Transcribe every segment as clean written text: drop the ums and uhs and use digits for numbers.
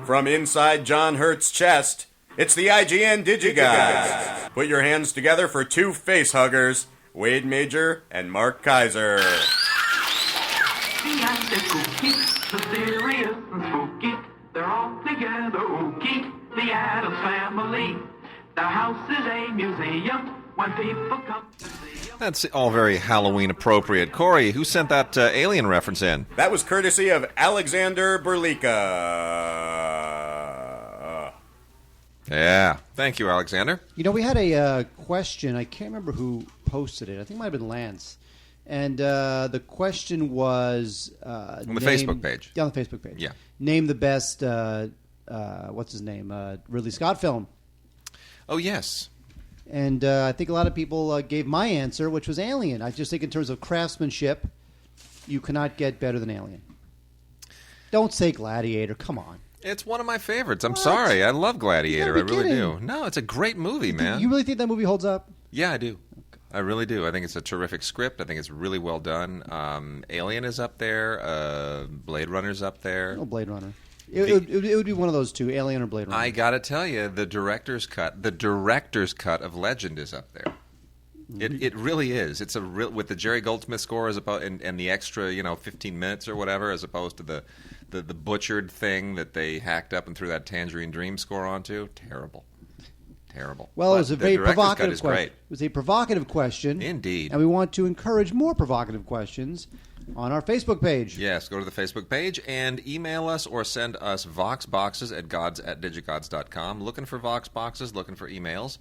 From inside John Hurt's chest, it's the IGN Digigods. Put your hands together for two face huggers, Wade Major and Mark Kaiser. The serious and spooky, they're all together ooky. The Addams Family, their house is a museum when people come to see them. That's all very Halloween appropriate. Corey, who sent that alien reference in? That was courtesy of Alexander Berlika. Yeah. Thank you, Alexander. You know, we had a question. I can't remember who posted it. I think it might have been Lance. And the question was... on the Facebook page. Yeah, on the Facebook page. Yeah. Name the best, what's his name, Ridley Scott film. Oh, yes. And I think a lot of people gave my answer, which was Alien. I just think in terms of craftsmanship, you cannot get better than Alien. Don't say Gladiator. Come on. It's one of my favorites. I'm sorry. I love Gladiator. I really do. No, it's a great movie, man. You really think that movie holds up? Yeah, I do. I really do. I think it's a terrific script. I think it's really well done. Alien is up there. Blade Runner's up there. Oh, Blade Runner. It would be one of those two, Alien or Blade Runner. I gotta tell you, the director's cut of Legend is up there. It really is. It's with the Jerry Goldsmith score and the extra 15 minutes or whatever, as opposed to the butchered thing that they hacked up and threw that Tangerine Dream score onto. Terrible. Well, it was a very provocative question. Great. It was a provocative question. Indeed. And we want to encourage more provocative questions on our Facebook page. Yes, go to the Facebook page and email us or send us Vox boxes at gods@digigods.com. Looking for Vox boxes, looking for emails.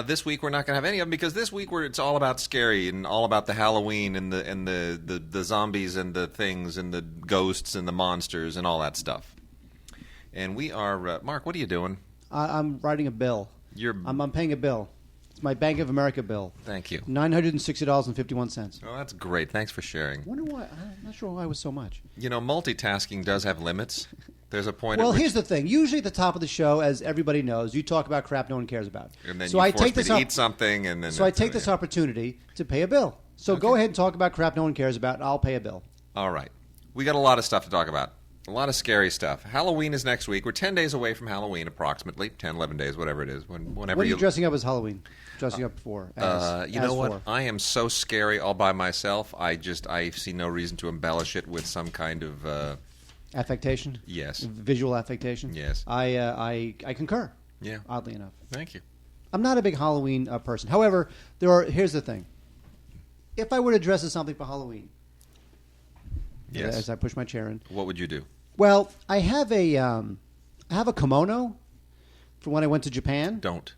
This week we're not going to have any of them because this week it's all about scary and all about the Halloween and the zombies and the things and the ghosts and the monsters and all that stuff. And we are Mark, what are you doing? I'm writing a bill. I'm paying a bill. It's my Bank of America bill. Thank you. $960.51. Oh, that's great. Thanks for sharing. I wonder why. I'm not sure why it was so much. Multitasking does have limits. There's a point. Well, here's the thing. Usually at the top of the show, as everybody knows, you talk about crap no one cares about. And then so you I force take me this to eat something, and then so I take this opportunity to pay a bill. So go ahead and talk about crap no one cares about, and I'll pay a bill. All right. We got a lot of stuff to talk about. A lot of scary stuff. Halloween is next week. We're 10 days away from Halloween, approximately. 10, 11 days, whatever it is. Whenever what are you dressing up as Halloween? Dressing up for? You know what? I am so scary all by myself. I see no reason to embellish it with some kind of... affectation? Yes. Visual affectation? Yes. I concur. Yeah. Oddly enough. Thank you. I'm not a big Halloween person. However, here's the thing. If I were to dress as something for Halloween... Yes. As I push my chair in. What would you do? Well, I have a kimono from when I went to Japan. Don't.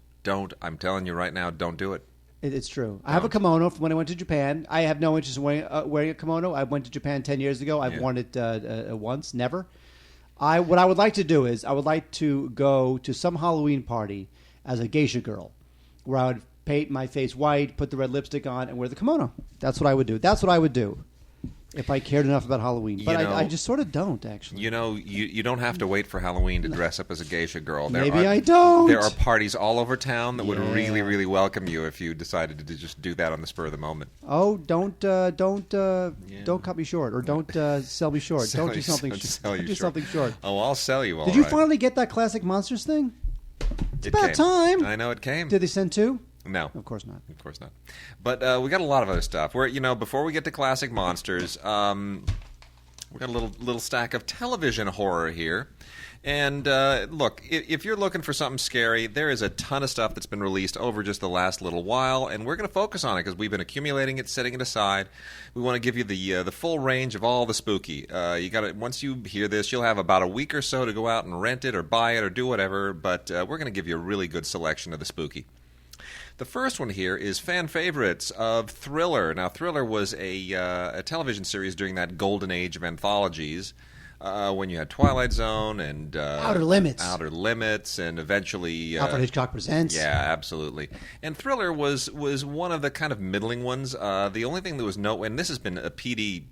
I'm telling you right now, don't do it. It's true. I have a kimono from when I went to Japan. I have no interest in wearing a kimono. I went to Japan 10 years ago. I've worn it once, never. What I would like to do is I would like to go to some Halloween party as a geisha girl, where I would paint my face white, put the red lipstick on, and wear the kimono. That's what I would do. If I cared enough about Halloween. But I just sort of don't, actually. You don't have to wait for Halloween to dress up as a geisha girl. I don't. There are parties all over town that would really, really welcome you if you decided to just do that on the spur of the moment. Oh, don't cut me short, or don't sell me short. Don't do something short. Oh, I'll sell you all Did you finally get that Classic Monsters thing? It's about time. I know it came. Did they send two? No. Of course not. But we got a lot of other stuff. Before we get to Classic Monsters, we got a little stack of television horror here. And look, if you're looking for something scary, there is a ton of stuff that's been released over just the last little while, and we're going to focus on it because we've been accumulating it, setting it aside. We want to give you the full range of all the spooky. Once you hear this, you'll have about a week or so to go out and rent it or buy it or do whatever, but we're going to give you a really good selection of the spooky. The first one here is fan favorites of Thriller. Now, Thriller was a television series during that golden age of anthologies when you had Twilight Zone and Outer Limits, and eventually Alfred Hitchcock Presents. Yeah, absolutely. And Thriller was one of the kind of middling ones. The only thing that was and this has been a PD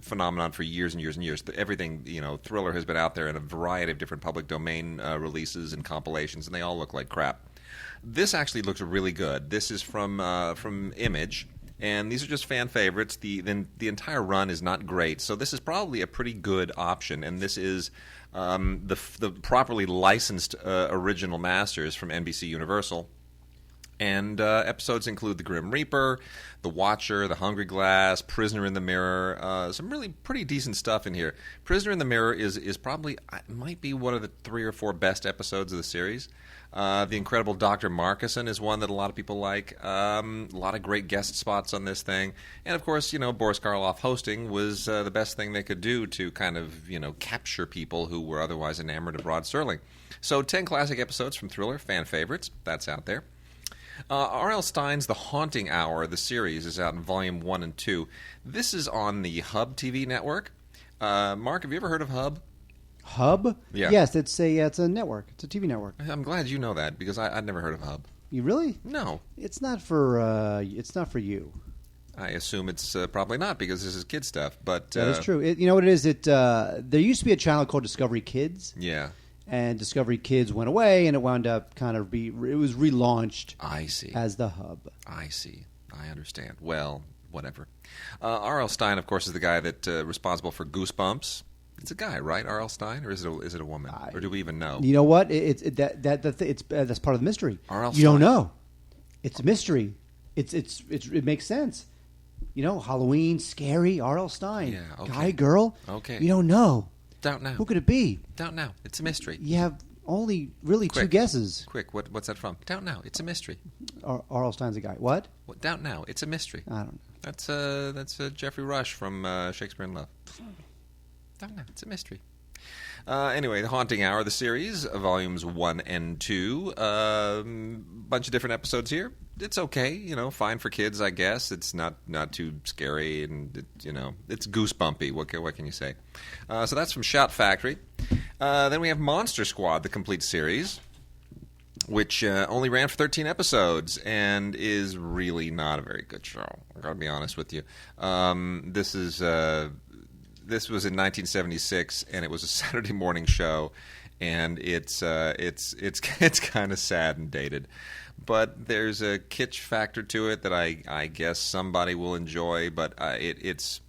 phenomenon for years and years and years. Everything, Thriller has been out there in a variety of different public domain releases and compilations, and they all look like crap. This actually looks really good. This is from Image, And these are just fan favorites. The entire run is not great, so this is probably a pretty good option. And this is the properly licensed original masters from NBC Universal. And episodes include The Grim Reaper, The Watcher, The Hungry Glass, Prisoner in the Mirror. Some really pretty decent stuff in here. Prisoner in the Mirror is probably, might be one of the 3 or 4 best episodes of the series. The Incredible Dr. Markison is one that a lot of people like. A lot of great guest spots on this thing. And, of course, Boris Karloff hosting was the best thing they could do to kind of, capture people who were otherwise enamored of Rod Serling. So 10 classic episodes from Thriller, fan favorites. That's out there. R.L. Stine's The Haunting Hour, the series, is out in Volume 1 and 2. This is on the Hub TV network. Mark, have you ever heard of Hub? Hub? Yeah. Yes, it's a network. It's a TV network. I'm glad you know that, because I'd never heard of Hub. You really? No. It's not for you. I assume it's probably not, because this is kid stuff. But that is true. You know what it is? There used to be a channel called Discovery Kids. Yeah. And Discovery Kids went away, and it wound up it was relaunched. I see. As the Hub. I see. I understand. Well, whatever. R.L. Stine, of course, is the guy that responsible for Goosebumps. It's a guy, right? R.L. Stine, or is it a woman, or do we even know? You know what? That's part of the mystery. R.L. You don't know. It's a mystery. It makes sense. Halloween, scary. R.L. Stine, yeah, okay. Guy, girl. Okay. You don't know. Don't know. Who could it be? Don't know. It's a mystery. You have only really Quick. 2 guesses. Quick, what's that from? Don't know. It's a mystery. R.L. Stine's a guy. What? Don't know. It's a mystery. I don't know. That's Jeffrey Rush from Shakespeare in Love. Don't know. It's a mystery. Anyway, The Haunting Hour, the series, volumes 1 and 2. Bunch of different episodes here. It's okay, fine for kids, I guess. It's not too scary, and it's goosebumpy. What can you say? So that's from Shout Factory. Then we have Monster Squad, the complete series, which only ran for 13 episodes and is really not a very good show. I gotta be honest with you. This was in 1976, and it was a Saturday morning show, and it's kind of sad and dated. But there's a kitsch factor to it that I guess somebody will enjoy. But it's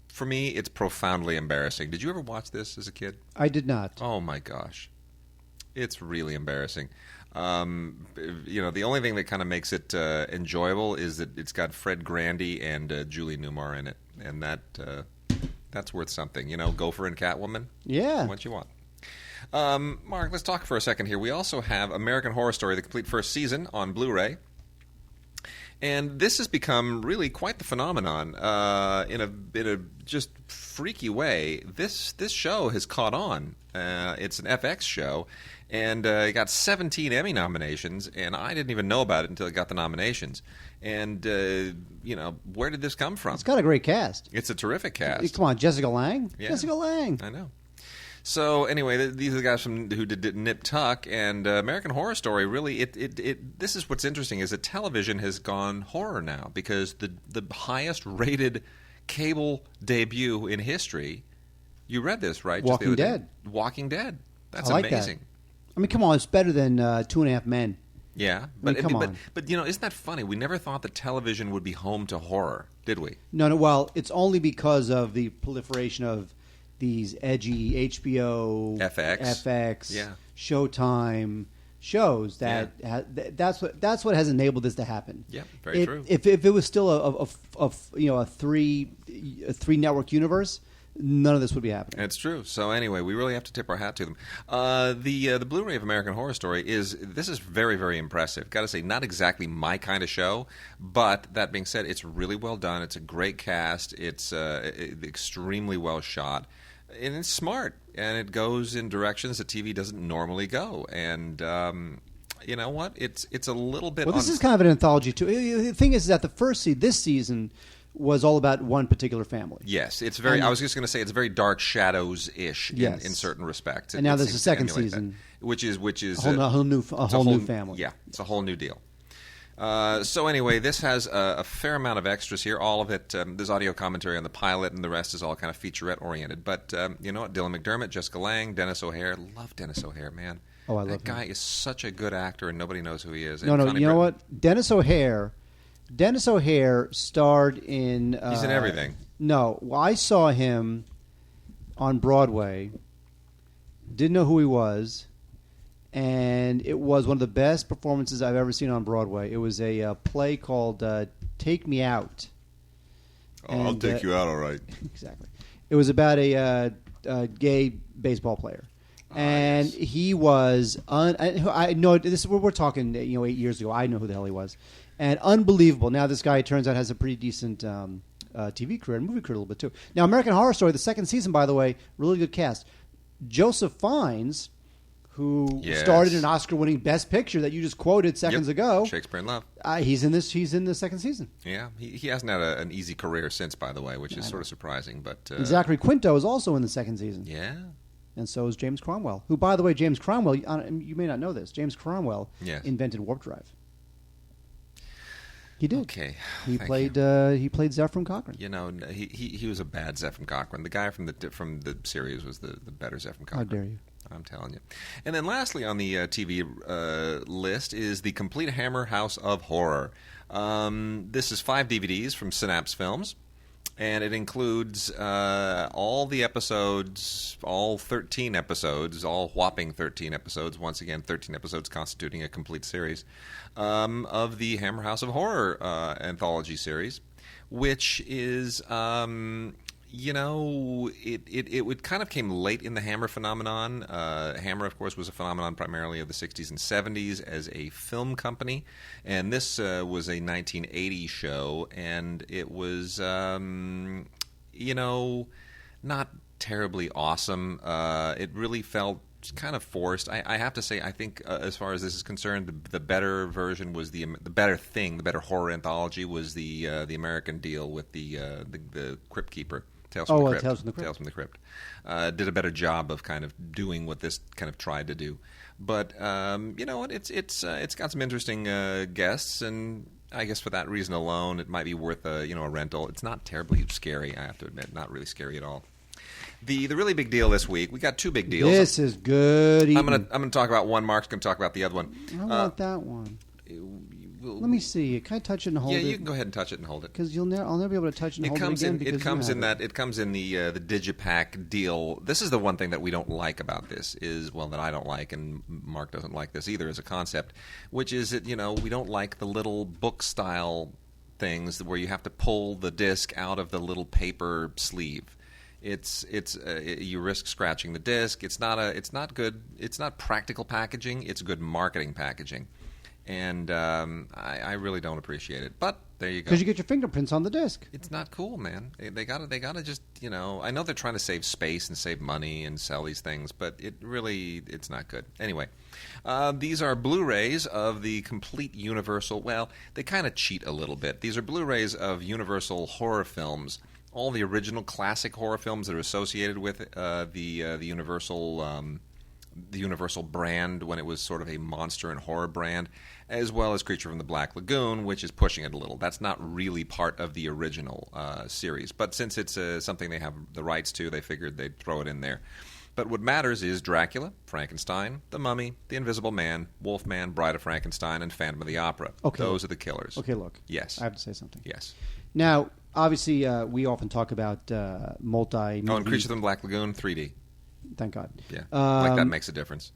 for me, it's profoundly embarrassing. Did you ever watch this as a kid? I did not. Oh my gosh, it's really embarrassing. The only thing that kind of makes it enjoyable is that it's got Fred Grandy and Julie Newmar in it, and that's worth something. Gopher and Catwoman. Yeah. What you want. Mark, let's talk for a second here. We also have American Horror Story, the complete first season, on Blu-ray. And this has become really quite the phenomenon in a just freaky way. This show has caught on. It's an FX show, and it got 17 Emmy nominations, and I didn't even know about it until it got the nominations. And, where did this come from? It's got a great cast. It's a terrific cast. Come on, Jessica Lange? Yeah. Jessica Lange. I know. So anyway, these are the guys who did Nip Tuck, and American Horror Story. Really, this is what's interesting is that television has gone horror now, because the highest rated cable debut in history. You read this, right? Walking Dead. Walking Dead. That's I like amazing. That. I mean, come on, it's better than 2.5 Men. Yeah, but isn't that funny? We never thought that television would be home to horror, did we? No. Well, it's only because of the proliferation of these edgy HBO, FX, yeah. Showtime shows that's what has enabled this to happen. Yeah, very true. If it was still a three network universe, none of this would be happening. It's true. So anyway, we really have to tip our hat to them. The Blu-ray of American Horror Story is very, very impressive. Got to say, not exactly my kind of show, but that being said, it's really well done. It's a great cast. It's extremely well shot, and it's smart, and it goes in directions that TV doesn't normally go. And you know what? It's a little bit. Well, this is kind of an anthology too. The thing is that this season was all about one particular family. Yes, it's very. I was just going to say it's very Dark Shadows-ish in certain respects. And now there's a second season, which is a whole new family. Yeah, it's a whole new deal. So anyway, this has a fair amount of extras here. All of it, there's audio commentary on the pilot, and the rest is all kind of featurette-oriented. But you know what? Dylan McDermott, Jessica Lange, Dennis O'Hare. Love Dennis O'Hare, man. Oh, I love that guy him. is such a good actor, and nobody knows who he is. No, you know what? Dennis O'Hare Dennis O'Hare starred in... He's in everything. No. Well, I saw him on Broadway. Didn't know who he was. And it was one of the best performances I've ever seen on Broadway. It was a play called Take Me Out. Oh, I'll take you out, all right. Exactly. It was about a gay baseball player. And yes. He was... I know this. We're talking 8 years ago. I know who the hell he was. And unbelievable. Now this guy, it turns out, has a pretty decent TV career and movie career a little bit, too. Now, American Horror Story, the second season, by the way, really good cast. Joseph Fiennes, who starred in an Oscar-winning Best Picture that you just quoted seconds ago. Shakespeare in Love. He's in this. He's in the second season. Yeah, he hasn't had an easy career since, by the way, which is sort of surprising. But Zachary Quinto is also in the second season. Yeah. And so is James Cromwell, who, by the way, James Cromwell, you may not know this, James Cromwell invented warp drive. He did. Okay. He played Zephram Cochrane. He was a bad Zephram Cochrane. The guy from the series was the better Zephram Cochrane. How dare you? I'm telling you. And then lastly on the TV list is the Complete Hammer House of Horror. This is 5 DVDs from Synapse Films. And it includes all the episodes, all 13 episodes, all whopping 13 episodes. Once again, 13 episodes constituting a complete series of the Hammer House of Horror anthology series, which is, it kind of came late in the Hammer phenomenon. Hammer, of course, was a phenomenon primarily of the 60s and 70s as a film company. And this was a 1980 show, and it was, not terribly awesome. It really felt kind of forced. I have to say, I think as far as this is concerned, the better version was the better horror anthology was the American deal with the Crypt Keeper. Tales from the Crypt. Did a better job of kind of doing what this kind of tried to do. But it's got some interesting guests, and I guess for that reason alone, it might be worth a rental. It's not terribly scary, I have to admit, not really scary at all. The really big deal this week, we got 2 big deals. This is good. I'm gonna talk about one. Mark's gonna talk about the other one. I want that one. Let me see. Can I touch it and hold it? Yeah, you can go ahead and touch it and hold it. Because I'll never be able to touch it and hold it again. It comes in the Digipack deal. This is the one thing that we don't like about this that I don't like, and Mark doesn't like this either as a concept, which is that we don't like the little book style things where you have to pull the disc out of the little paper sleeve. You risk scratching the disc. It's not good. It's not practical packaging. It's good marketing packaging. And I really don't appreciate it. But there you go. Because you get your fingerprints on the disc. It's not cool, man. They gotta just, I know they're trying to save space and save money and sell these things, but it's not good. Anyway, these are Blu-rays of the complete Universal. Well, they kind of cheat a little bit. These are Blu-rays of Universal horror films. All the original classic horror films that are associated with the Universal brand when it was sort of a monster and horror brand, as well as Creature from the Black Lagoon, which is pushing it a little. That's not really part of the original series, but since it's something they have the rights to, they figured they'd throw it in there. But what matters is Dracula, Frankenstein, The Mummy, The Invisible Man, Wolfman, Bride of Frankenstein, and Phantom of the Opera. Okay. Those are the killers. Okay, look. Yes. I have to say something. Yes. Now, obviously, we often talk about multi-movie... Oh, and Creature from the Black Lagoon, 3D. Thank God. Yeah, like that makes a difference.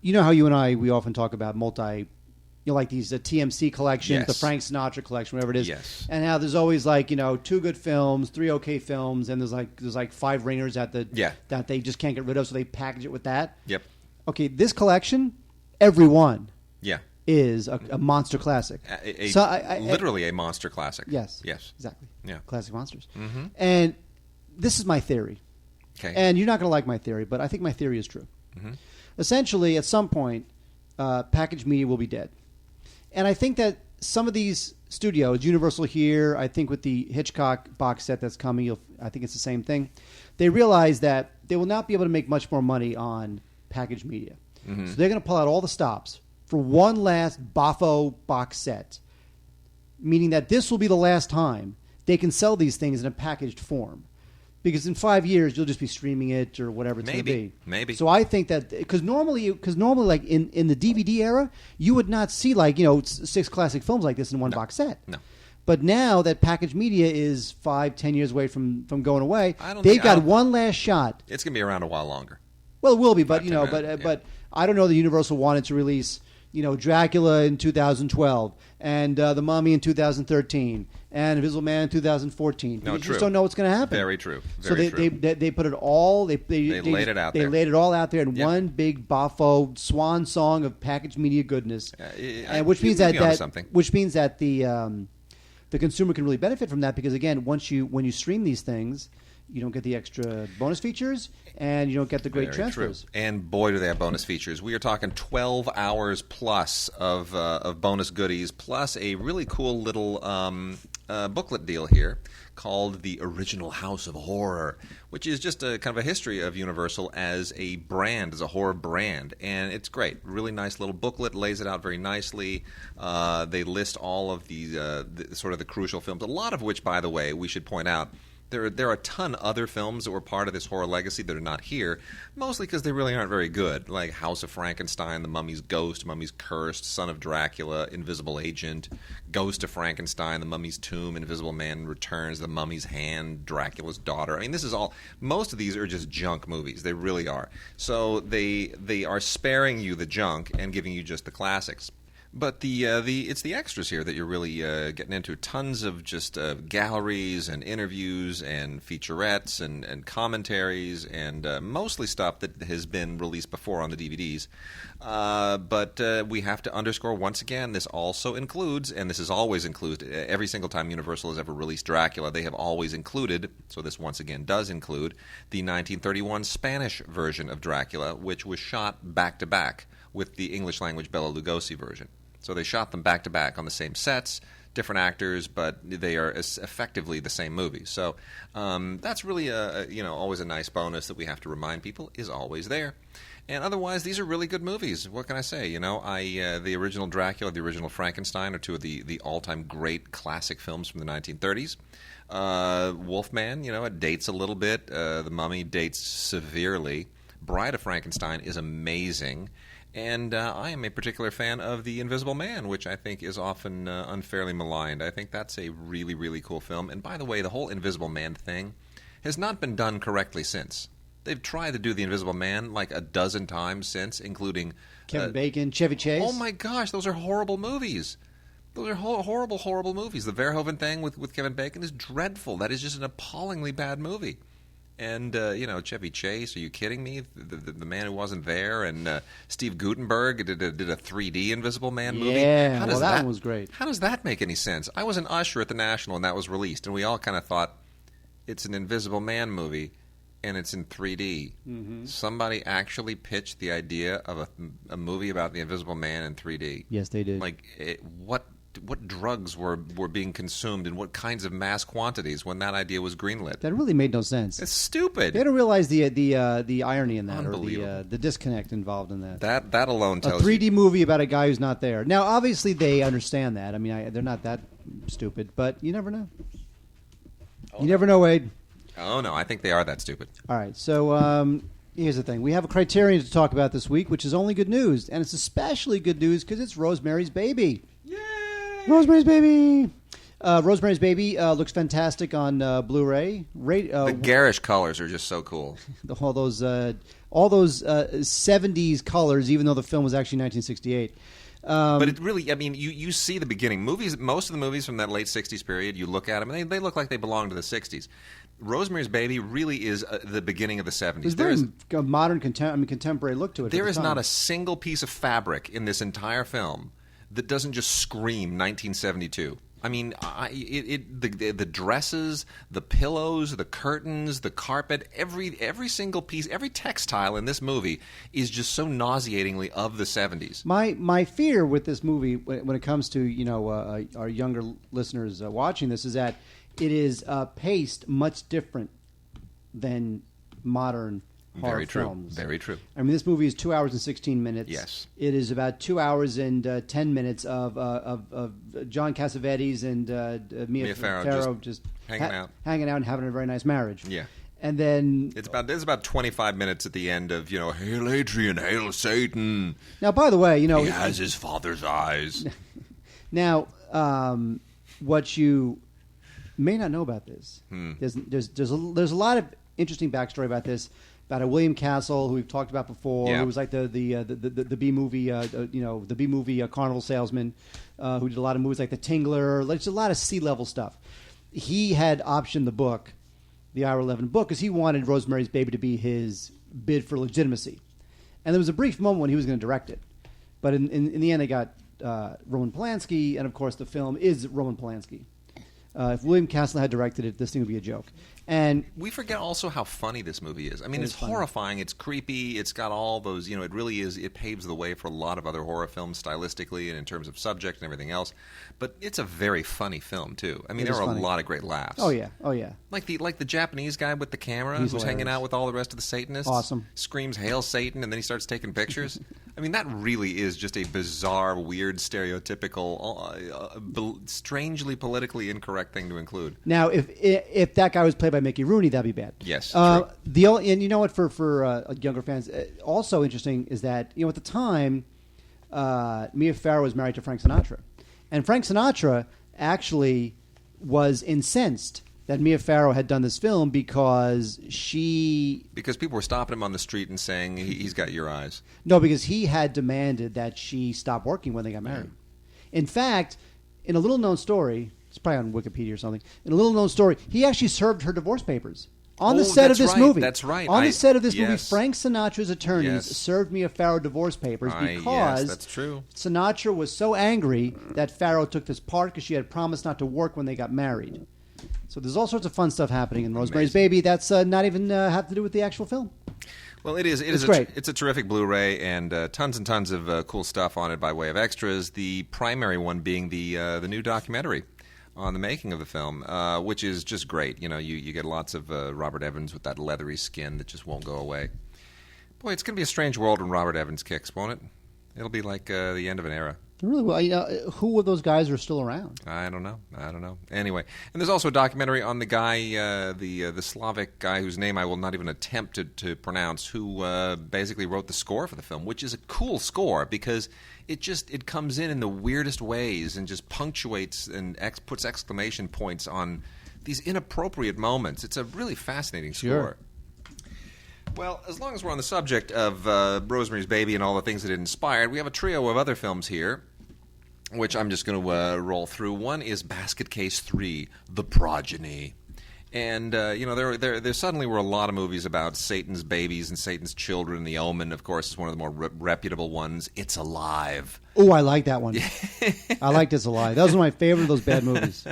You know how you and I, we often talk about like these TMC collections, Yes. the Frank Sinatra collection, whatever it is. Yes. And how there's always 2 good films, 3 okay films, and there's 5 ringers that they just can't get rid of, so they package it with that. Yep. Okay, this collection, every one Yeah. is a monster classic. Literally a monster classic. Yes. Yes. Exactly. Yeah. Classic monsters. Mm-hmm. And this is my theory. Okay. And you're not going to like my theory, but I think my theory is true. Mm-hmm. Essentially, at some point, packaged media will be dead. And I think that some of these studios, Universal here, I think with the Hitchcock box set that's coming, I think it's the same thing. They realize that they will not be able to make much more money on packaged media. Mm-hmm. So they're going to pull out all the stops for one last Boffo box set, meaning that this will be the last time they can sell these things in a packaged form. Because in 5 years, you'll just be streaming it or whatever it's going to be. Maybe. So I think that because normally, like in the DVD era, you would not see 6 classic films like this in one box set. No. But now that packaged media is 5-10 years away from going away, I they've got one last shot. It's going to be around a while longer. Well, it will be, but 5-10 minutes, but I don't know that Universal wanted to release Dracula in 2012 and The Mummy in 2013 and Invisible Man in 2014. No, You true. just don't know what's going to happen. Very true. So Very true. they put it all. They laid it out They there. laid it all out there in Yep. one big boffo swan song of packaged media goodness, and which means you may be onto that something. which means that the consumer can really benefit from that because again, when you stream these things, you don't get the extra bonus features and you don't get the great Very transfers. true. And boy, do they have bonus features. We are talking 12 hours plus of bonus goodies, plus a really cool little booklet deal here called The Original House of Horror, which is just a kind of a history of Universal as a brand, as a horror brand. And it's great. Really nice little booklet, lays it out very nicely. They list all of the sort of the crucial films, a lot of which, by the way, we should point out, there are a ton other films that were part of this horror legacy that are not here, mostly because they really aren't very good, like House of Frankenstein, The Mummy's Ghost, Mummy's Cursed, Son of Dracula, Invisible Agent, Ghost of Frankenstein, The Mummy's Tomb, Invisible Man Returns, The Mummy's Hand, Dracula's Daughter. I mean, this is all, most of these are just junk movies. They really are. So they are sparing you the junk and giving you just the classics. But it's the extras here that you're really getting into. Tons of just galleries and interviews and featurettes and commentaries and mostly stuff that has been released before on the DVDs. But we have to underscore once again, this also includes, and this is always included, every single time Universal has ever released Dracula, they have always included, so this once again does include, the 1931 Spanish version of Dracula, which was shot back-to-back with the English-language Bela Lugosi version. So they shot them back-to-back on the same sets, different actors, but they are effectively the same movie. So that's really always a nice bonus that we have to remind people is always there. And otherwise, these are really good movies. What can I say? The original Dracula, the original Frankenstein are two of the all-time great classic films from the 1930s. Wolfman, it dates a little bit. The Mummy dates severely. Bride of Frankenstein is amazing. And I am a particular fan of The Invisible Man, which I think is often unfairly maligned. I think that's a really, really cool film. And by the way, the whole Invisible Man thing has not been done correctly since. They've tried to do The Invisible Man like a dozen times since, including Kevin Bacon, Chevy Chase. Oh my gosh, those are horrible movies. Those are horrible, horrible movies. The Verhoeven thing with Kevin Bacon is dreadful. That is just an appallingly bad movie. And, Chevy Chase, are you kidding me? The man who wasn't there. And Steve Guttenberg did a 3D Invisible Man movie. Yeah, that one was great. How does that make any sense? I was an usher at the National, and that was released. And we all kind of thought, it's an Invisible Man movie, and it's in 3D. Mm-hmm. Somebody actually pitched the idea of a movie about the Invisible Man in 3D. Yes, they did. What drugs were being consumed in what kinds of mass quantities when that idea was greenlit? That really made no sense. It's stupid. They don't realize the irony in that, or Unbelievable. the disconnect involved in that. That alone tells a 3D you. movie about a guy who's not there. Now, obviously, they understand that. I mean, they're not that stupid, but you never know. You never know, Wade. Oh no, I think they are that stupid. All right, so here's the thing: we have a criterion to talk about this week, which is only good news, and it's especially good news because it's Rosemary's Baby. Rosemary's Baby! Rosemary's Baby looks fantastic on Blu-ray. The garish colors are just so cool. all those 70s colors, even though the film was actually 1968. But it really, I mean, you see the beginning. Most of the movies from that late 60s period, you look at them, and they look like they belong to the 60s. Rosemary's Baby really is the beginning of the 70s. There's very modern, contemporary look to it. There is not a single piece of fabric in this entire film that doesn't just scream 1972. I mean, the dresses, the pillows, the curtains, the carpet, every single piece, every textile in this movie is just so nauseatingly of the 70s. My fear with this movie, when it comes to our younger listeners watching this, is that it is paced much different than modern horror films. Very true. I mean, this movie is 2 hours and 16 minutes. Yes. It is about 2 hours and 10 minutes of John Cassavetes and Mia Farrow just hanging out and having a very nice marriage. Yeah. And then there's about 25 minutes at the end of Hail Adrian, hail Satan. Now, by the way, he has his father's eyes. Now, what you may not know about this, there's a lot of interesting backstory about this. About a William Castle, who we've talked about before, who was like the B movie, the B movie carnival salesman, who did a lot of movies like The Tingler, like just a lot of C-level stuff. He had optioned the book, the Hour 11 book, because he wanted Rosemary's Baby to be his bid for legitimacy. And there was a brief moment when he was going to direct it, but in the end, they got Roman Polanski, and of course, the film is Roman Polanski. If William Castle had directed it, this thing would be a joke. And we forget also how funny this movie is. I mean, it's funny. horrifying. It's creepy. It's got all those, it really is. It paves the way for a lot of other horror films stylistically and in terms of subject and everything else. But it's a very funny film, too. I mean, there are a lot of great laughs. Oh, yeah. Like the Japanese guy with the camera who's hilarious. hanging out with all the rest of the Satanists. Awesome. Screams, "Hail Satan," and then he starts taking pictures. I mean, that really is just a bizarre, weird, stereotypical, strangely politically incorrect thing to include. Now, if that guy was played by Mickey Rooney, that'd be bad. Yes, true. And you know what? For younger fans, also interesting is that at the time, Mia Farrow was married to Frank Sinatra, and Frank Sinatra actually was incensed that Mia Farrow had done this film because people were stopping him on the street and saying he's got your eyes. No, because he had demanded that she stop working when they got married. In fact, in a little-known story, it's probably on Wikipedia or something, in a little-known story, he actually served her divorce papers on the set of this movie. That's right. On the set of this movie, Frank Sinatra's attorneys served Mia Farrow divorce papers because that's true. Sinatra was so angry that Farrow took this part because she had promised not to work when they got married. So there's all sorts of fun stuff happening in Rosemary's Baby that's not even have to do with the actual film. Well, it is. It's great. It's a terrific Blu-ray and tons and tons of cool stuff on it by way of extras. The primary one being the new documentary on the making of the film, which is just great. You get lots of Robert Evans with that leathery skin that just won't go away. Boy, it's going to be a strange world when Robert Evans kicks, won't it? It'll be like the end of an era. Really? Well, who of those guys are still around? I don't know. Anyway, and there's also a documentary on the guy, the Slavic guy whose name I will not even attempt to pronounce, who basically wrote the score for the film, which is a cool score because it comes in the weirdest ways and just punctuates and puts exclamation points on these inappropriate moments. It's a really fascinating score. Well, as long as we're on the subject of Rosemary's Baby and all the things that it inspired, we have a trio of other films here, which I'm just going to roll through. One is Basket Case 3, The Progeny. And, there suddenly were a lot of movies about Satan's babies and Satan's children. The Omen, of course, is one of the more reputable ones. It's Alive. Oh, I like that one. I liked It's Alive. That was one of my favorite of those bad movies.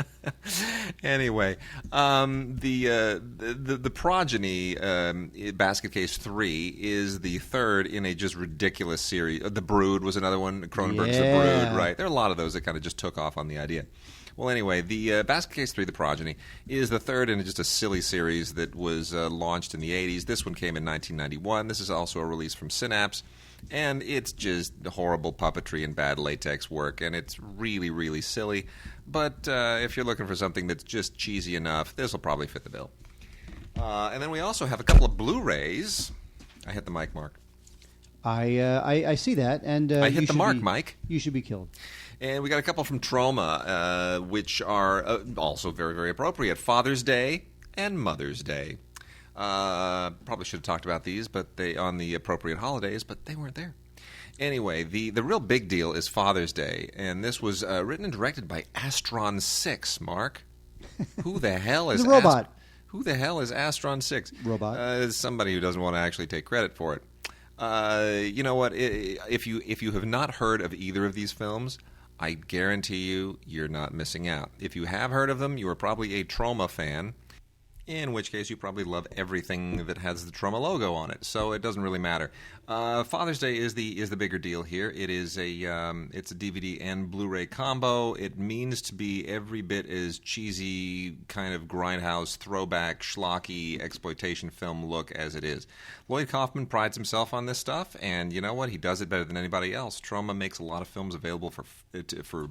Anyway, the Progeny, Basket Case 3, is the third in a just ridiculous series. The Brood was another one. Cronenberg's The Brood, right? There are a lot of those that kind of just took off on the idea. Well, anyway, the Basket Case 3, The Progeny, is the third in just a silly series that was launched in the 80s. This one came in 1991. This is also a release from Synapse, and it's just horrible puppetry and bad latex work, and it's really, really silly. But if you're looking for something that's just cheesy enough, this will probably fit the bill. And then we also have a couple of Blu-rays. I hit the mic, Mark. I see that, and I hit the mark, Mike. You should be killed. And we got a couple from Trauma, which are also very, very appropriate. Father's Day and Mother's Day. Probably should have talked about these, but they on the appropriate holidays, but they weren't there. Anyway, the real big deal is Father's Day, and this was written and directed by Astron 6, Mark. Who the hell is the robot? Who the hell is Astron 6? Robot. Somebody who doesn't want to actually take credit for it. You know what? If you have not heard of either of these films, I guarantee you're not missing out. If you have heard of them, you are probably a Trauma fan, in which case you probably love everything that has the Trauma logo on it. So it doesn't really matter. Father's Day is the bigger deal here. It is it's a DVD and Blu-ray combo. It means to be every bit as cheesy, kind of grindhouse, throwback, schlocky exploitation film look as it is. Lloyd Kaufman prides himself on this stuff, and you know what? He does it better than anybody else. Trauma makes a lot of films available for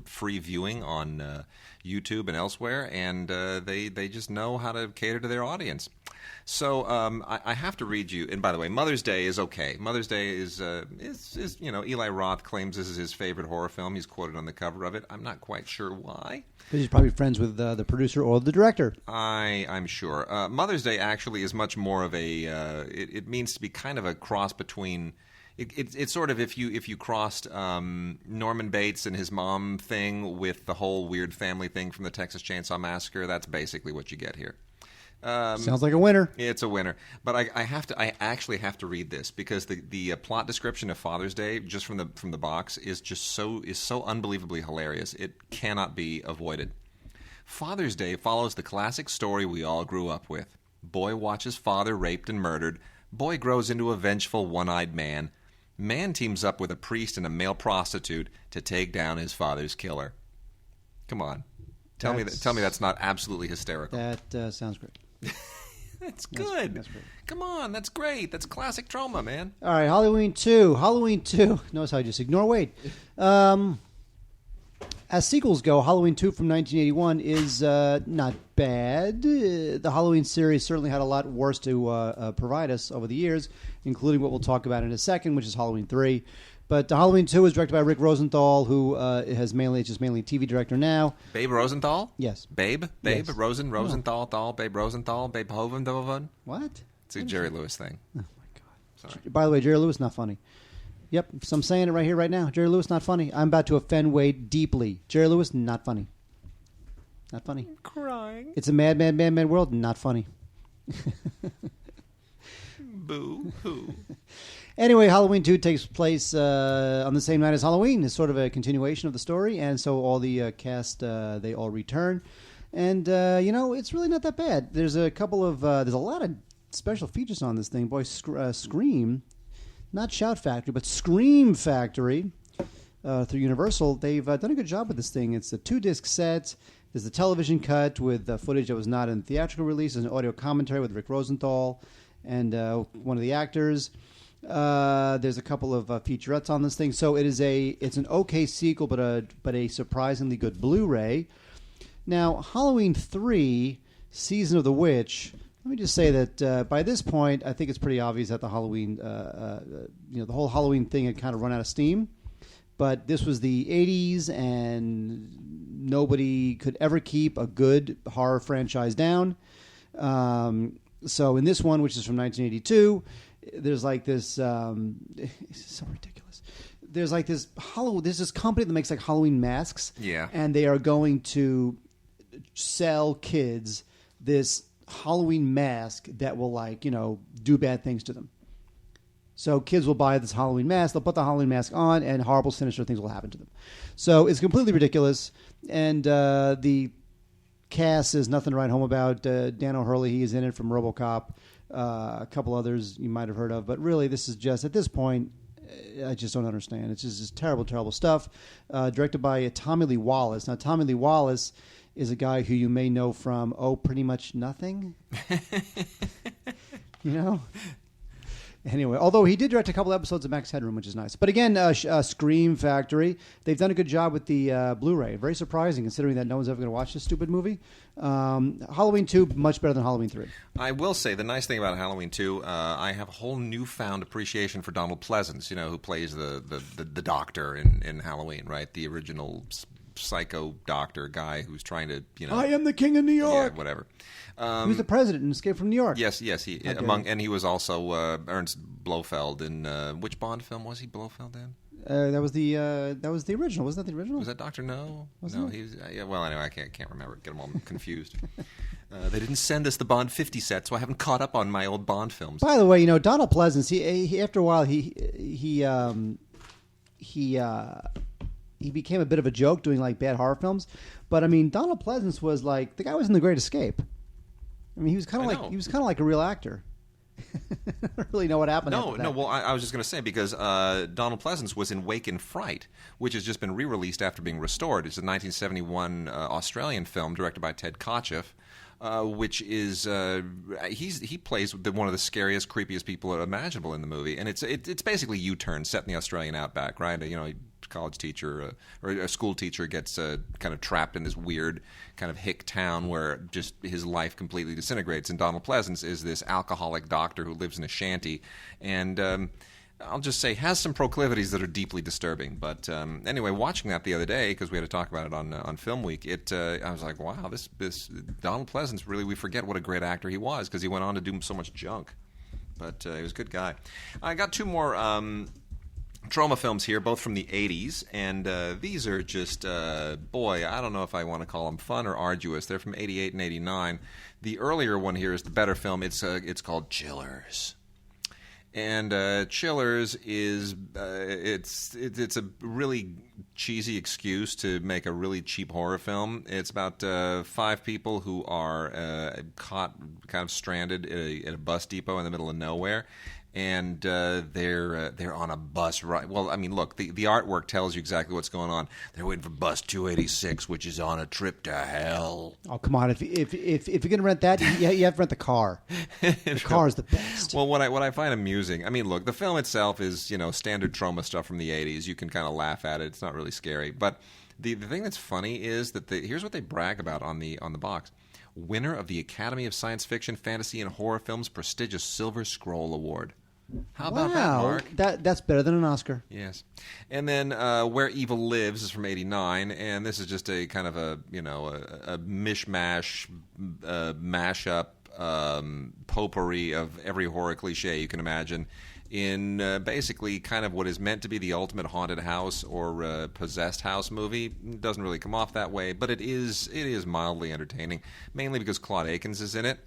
free viewing on YouTube and elsewhere, and they just know how to cater to their audience. So I have to read you. And by the way, Mother's Day is okay. Mother's Day is Eli Roth claims this is his favorite horror film. He's quoted on the cover of it. I'm not quite sure why. Because he's probably friends with the producer or the director. I'm sure. Mother's Day actually is much more of a. It means to be kind of a cross between. It's sort of if you crossed Norman Bates and his mom thing with the whole weird family thing from the Texas Chainsaw Massacre. That's basically what you get here. Sounds like a winner. It's a winner, but I actually have to read this because the plot description of Father's Day just from the box is so unbelievably hilarious. It cannot be avoided. Father's Day follows the classic story we all grew up with. Boy watches father raped and murdered. Boy grows into a vengeful one-eyed man. Man teams up with a priest and a male prostitute to take down his father's killer. Come on, tell me that's not absolutely hysterical. That sounds great. That's good. That's great. Come on, that's great. That's classic trauma, man. All right, Halloween 2. Halloween 2. Notice how I just ignore Wade. As sequels go, Halloween 2 from 1981 is not bad. The Halloween series certainly had a lot worse to provide us over the years, including what we'll talk about in a second, which is Halloween 3. But Halloween 2 is directed by Rick Rosenthal, who is mainly a TV director now. Babe Rosenthal? Yes. Babe? Yes. Rosenthal, Thal, Babe Rosenthal, Babe Hovendoven? What? It's a Jerry Lewis thing. Oh, my God. Sorry. By the way, Jerry Lewis, not funny. Yep, so I'm saying it right here, right now. Jerry Lewis, not funny. I'm about to offend Wade deeply. Jerry Lewis, not funny. Not funny. I'm crying. It's a mad world, not funny. Boo hoo. Anyway, Halloween 2 takes place on the same night as Halloween. It's sort of a continuation of the story, and so all the cast, they all return. And, it's really not that bad. There's a lot of special features on this thing. Boy, Scream, not Shout Factory, but Scream Factory through Universal, they've done a good job with this thing. It's a 2-disc set. There's a television cut with footage that was not in the theatrical release. There's an audio commentary with Rick Rosenthal and one of the actors. There's a couple of featurettes on this thing, so it's an okay sequel, but a surprisingly good Blu-ray. Now, Halloween 3, Season of the Witch. Let me just say that by this point, I think it's pretty obvious that the Halloween, the whole Halloween thing had kind of run out of steam. But this was the 80s, and nobody could ever keep a good horror franchise down. So in this one, which is from 1982. There's like this. It's so ridiculous. There's like this There's this company that makes like Halloween masks. Yeah. And they are going to sell kids this Halloween mask that will do bad things to them. So kids will buy this Halloween mask. They'll put the Halloween mask on, and horrible, sinister things will happen to them. So it's completely ridiculous. And the cast is nothing to write home about. Dan O'Hurley, he is in it from RoboCop. A couple others you might have heard of, but really this is just, at this point, I just don't understand. It's just terrible, terrible stuff. Directed by Tommy Lee Wallace. Now, Tommy Lee Wallace is a guy who you may know from, pretty much nothing. Anyway, although he did direct a couple episodes of Max Headroom, which is nice. But again, Scream Factory, they've done a good job with the Blu-ray. Very surprising, considering that no one's ever going to watch this stupid movie. Halloween 2, much better than Halloween 3. I will say, the nice thing about Halloween 2, I have a whole newfound appreciation for Donald Pleasance, who plays the doctor in Halloween, right? The original psycho doctor guy who's trying to, I am the king of New York. Yeah, whatever. He was the president in Escape from New York. Yes. And he was also Ernst Blofeld in which Bond film was he Blofeld in? That was the original. Wasn't that the original? Was that Dr. No? Wasn't it? He was. Well, anyway, I can't remember. Get them all confused. They didn't send us the Bond 50 set, so I haven't caught up on my old Bond films. By the way, Donald Pleasance. He after a while he became a bit of a joke doing like bad horror films. But I mean, Donald Pleasance was like the guy was in The Great Escape. I mean, he was kind of like a real actor. I don't really know what happened. No. Well, I was just going to say because Donald Pleasance was in Wake in Fright, which has just been re-released after being restored. It's a 1971 Australian film directed by Ted Kotcheff, which is he plays one of the scariest, creepiest people imaginable in the movie, and it's basically U-turn set in the Australian outback, right? college teacher or a school teacher gets kind of trapped in this weird kind of hick town where just his life completely disintegrates. And Donald Pleasance is this alcoholic doctor who lives in a shanty, and I'll just say has some proclivities that are deeply disturbing. But anyway, watching that the other day, because we had to talk about it on Film Week, I was like, wow, this Donald Pleasance, really, we forget what a great actor he was, because he went on to do so much junk. But he was a good guy. I got two more Troma films here, both from the 80s, and these are just, boy, I don't know if I want to call them fun or arduous. They're from 88 and 89. The earlier one here is the better film. It's called Chillers. And Chillers is it's a really cheesy excuse to make a really cheap horror film. It's about 5 people who are caught kind of stranded at a bus depot in the middle of nowhere. And they're on a bus ride. Well, I mean, look, the artwork tells you exactly what's going on. They're waiting for bus 286, which is on a trip to hell. Oh, come on! If you're gonna rent that, you have to rent the car. The car is the best. Well, what I find amusing, I mean, look, the film itself is standard Troma stuff from the 80s. You can kind of laugh at it. It's not really scary. But the thing that's funny is that here's what they brag about on the box. Winner of the Academy of Science Fiction, Fantasy, and Horror Films prestigious Silver Scroll Award. How about that, Mark? That's better than an Oscar. Yes. And then Where Evil Lives is from 89, and this is just a kind of a mishmash, mashup, potpourri of every horror cliche you can imagine in basically kind of what is meant to be the ultimate haunted house or possessed house movie. It doesn't really come off that way, but it is mildly entertaining, mainly because Claude Akins is in it.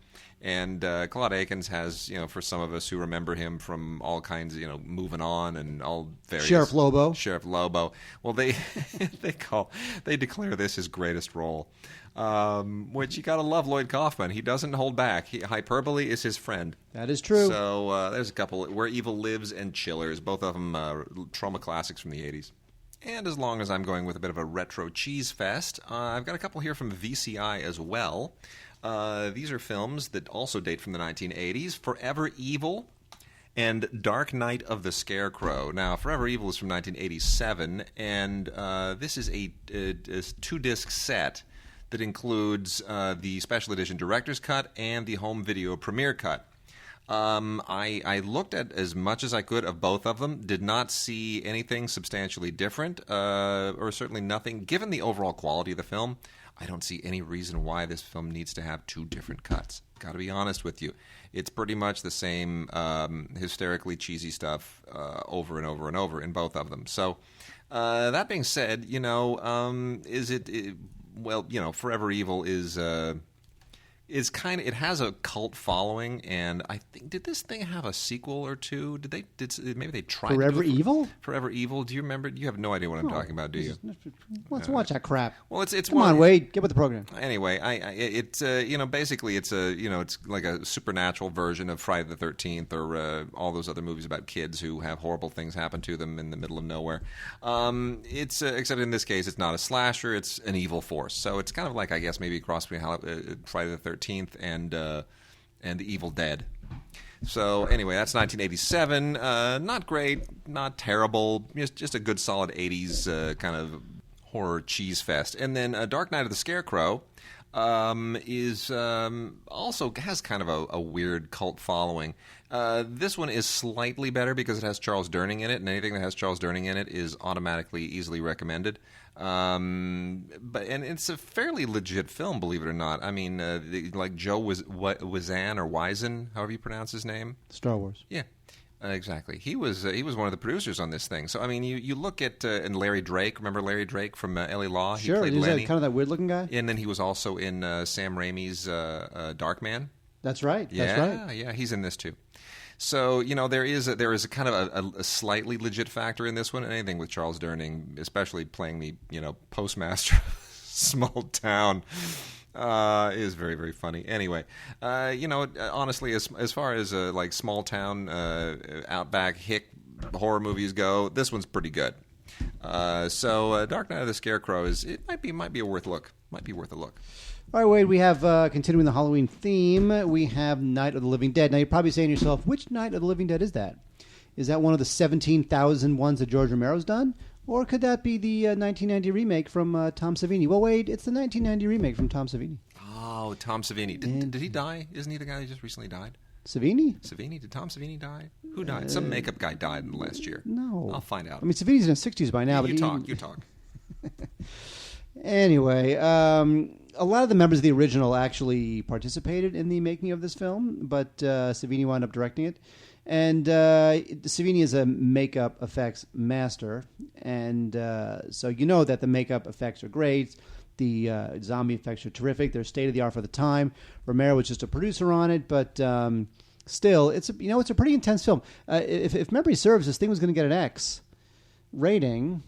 And Claude Akins has, for some of us who remember him from all kinds of, Moving On and all various... Sheriff Lobo. Well, they declare this his greatest role, which you got to love Lloyd Kaufman. He doesn't hold back. Hyperbole is his friend. That is true. So there's a couple. Where Evil Lives and Chillers, both of them Troma classics from the 80s. And as long as I'm going with a bit of a retro cheese fest, I've got a couple here from VCI as well. These are films that also date from the 1980s. Forever Evil and Dark Night of the Scarecrow. Now, Forever Evil is from 1987, and this is a 2-disc set that includes the special edition director's cut and the home video premiere cut. I looked at as much as I could of both of them, did not see anything substantially different, or certainly nothing. Given the overall quality of the film, I don't see any reason why this film needs to have 2 different cuts. Got to be honest with you. It's pretty much the same hysterically cheesy stuff over and over and over in both of them. So that being said, Forever Evil is kind of, it has a cult following, and I think, did this thing have a sequel or two? Maybe they tried Forever Evil? Forever Evil. Do you remember? You have no idea what I'm talking about, do you? Let's watch that crap. Well, it's Come on, Wade, get with the program. Anyway, basically it's it's like a supernatural version of Friday the 13th or all those other movies about kids who have horrible things happen to them in the middle of nowhere. Except in this case, it's not a slasher; it's an evil force. So it's kind of like, I guess, maybe a cross between Friday the 13th and The Evil Dead. So anyway, that's 1987. Not great, not terrible. Just a good solid 80s kind of horror cheese fest. And then Dark Night of the Scarecrow is also has kind of a weird cult following. This one is slightly better because it has Charles Durning in it, and anything that has Charles Durning in it is automatically easily recommended. But it's a fairly legit film, believe it or not. I mean, like Joe Wizan or Wizen, however you pronounce his name. Star Wars. Yeah. Exactly. He was one of the producers on this thing. So I mean, you look at and Larry Drake. Remember Larry Drake from L.A. Law? He Sure. played He's Lenny. kind of that weird looking guy. And then he was also in Sam Raimi's Darkman. That's right. Yeah, That's right. Yeah, he's in this too. So there is a kind of a slightly legit factor in this one. And anything with Charles Durning, especially playing the postmaster of small town. Is very, very funny. Anyway, honestly, as far as like small town, outback hick horror movies go, this one's pretty good. So Dark Night of the Scarecrow might be a worth look. Might be worth a look. All right, Wade, we have, continuing the Halloween theme, we have Night of the Living Dead. Now, you're probably saying to yourself, which Night of the Living Dead is that? Is that one of the 17,000 ones that George Romero's done? Or could that be the 1990 remake from Tom Savini? Well, Wade, it's the 1990 remake from Tom Savini. Oh, Tom Savini. Did he die? Isn't he the guy who just recently died? Savini? Savini? Did Tom Savini die? Who died? Some makeup guy died in the last year. No. I'll find out. I mean, Savini's in his 60s by now. You but you talk. Anyway, a lot of the members of the original actually participated in the making of this film, but Savini wound up directing it. And Savini is a makeup effects master, and so you know that the makeup effects are great. The zombie effects are terrific. They're state of the art for the time. Romero was just a producer on it, but still, it's a pretty intense film. If memory serves, this thing was going to get an X rating.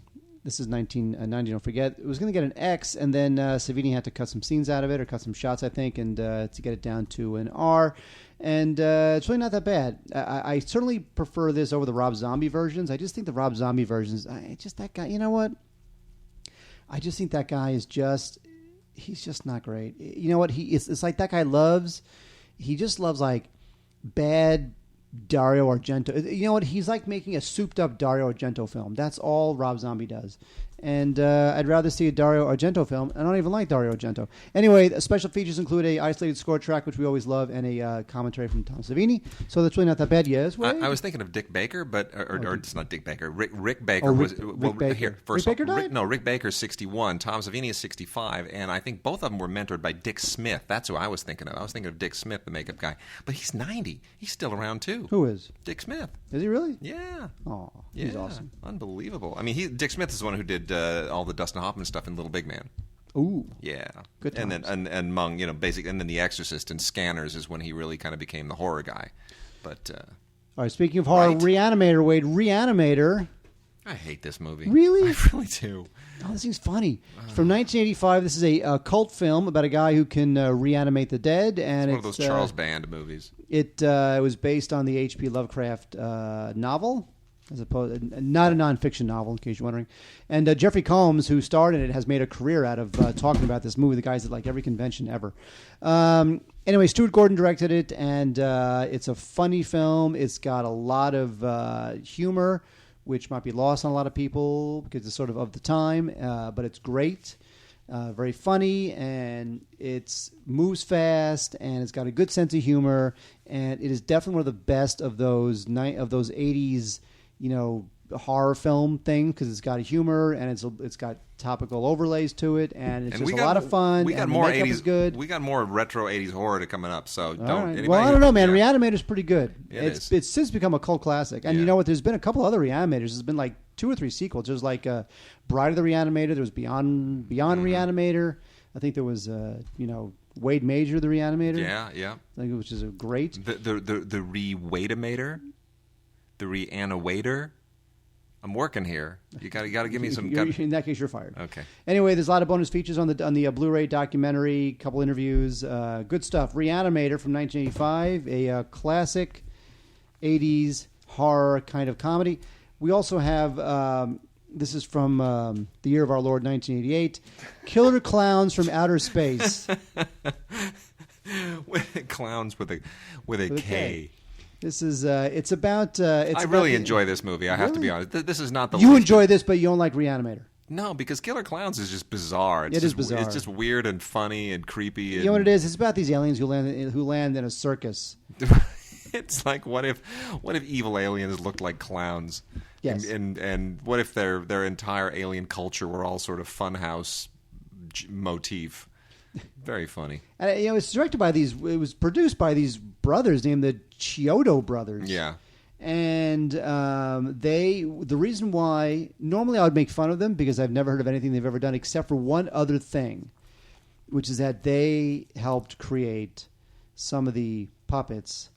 This is 1990, don't forget. It was going to get an X, and then Savini had to cut some scenes out of it, or cut some shots, I think, and to get it down to an R. And it's really not that bad. I certainly prefer this over the Rob Zombie versions. I just think the Rob Zombie versions, that guy, you know what? I just think that guy he's just not great. You know what? It's like that guy he just loves like bad Dario Argento. You know what? He's like making a souped up Dario Argento film. That's all Rob Zombie does. And I'd rather see a Dario Argento film. I don't even like Dario Argento. Anyway, the special features include a isolated score track, which we always love, and a commentary from Tom Savini. So that's really not that bad. Yes, I was thinking of Dick Baker, but or it's not Dick Baker. Rick Baker Rick Baker. Here, first Rick Baker died? Rick Baker's 61. Tom Savini is 65, and I think both of them were mentored by Dick Smith. That's who I was thinking of. I was thinking of Dick Smith, the makeup guy, but he's 90. He's still around too. Who is? Dick Smith. Is he really? Yeah. Oh, he's awesome. Unbelievable. I mean, Dick Smith is the one who did all the Dustin Hoffman stuff in Little Big Man. Ooh. Yeah. Good times. And then and among, basic, and then The Exorcist and Scanners is when he really kind of became the horror guy. But all right, speaking of horror, right. Re-Animator, Wade, Re-Animator. I hate this movie. Really? I really do. Oh, this thing's funny. It's from 1985. This is a cult film about a guy who can reanimate the dead, and it's one of those Charles Band movies. It was based on the H.P. Lovecraft novel, as opposed not a nonfiction novel, in case you're wondering. And Jeffrey Combs, who starred in it, has made a career out of talking about this movie. The guy's at like every convention ever. Anyway, Stuart Gordon directed it, and it's a funny film. It's got a lot of humor, which might be lost on a lot of people because it's sort of the time, but it's great, very funny, and it moves fast, and it's got a good sense of humor, and it is definitely one of the best of those 80s, horror film thing because it's got a humor and it's got topical overlays to it, and it's just a lot of fun. We got more 80s. Good. We got more retro 80s horror to coming up. So don't. Right. Well, I don't know, man. Yeah. Reanimator's pretty good. It's since become a cult classic, and you know what? There's been a couple other Reanimators. There's been like 2 or 3 sequels. There's like Bride of the Reanimator. There was Beyond Reanimator. I think there was Wade Major the Reanimator. Yeah. Which is a great. The Re-Waitamator, the Reanimator. I'm working here. You got to give me some. In that case, you're fired. Okay. Anyway, there's a lot of bonus features on the Blu-ray documentary, couple interviews, good stuff. Reanimator from 1985, a classic 80s horror kind of comedy. We also have this is from the year of our Lord 1988, Killer Klowns from Outer Space. Clowns with a K. This is it's about. I really enjoy this movie. I have to be honest. This is not the. You enjoy this, but you don't like Reanimator. No, because Killer Klowns is just bizarre. It is bizarre. It's just weird and funny and creepy. You know what it is? It's about these aliens who land in a circus. It's like what if evil aliens looked like clowns? Yes. And what if their entire alien culture were all sort of funhouse motif? Very funny. And it's directed by it was produced by these brothers named the Chiodo brothers. Yeah. And the reason why normally I would make fun of them because I've never heard of anything they've ever done except for one other thing, which is that they helped create some of the puppets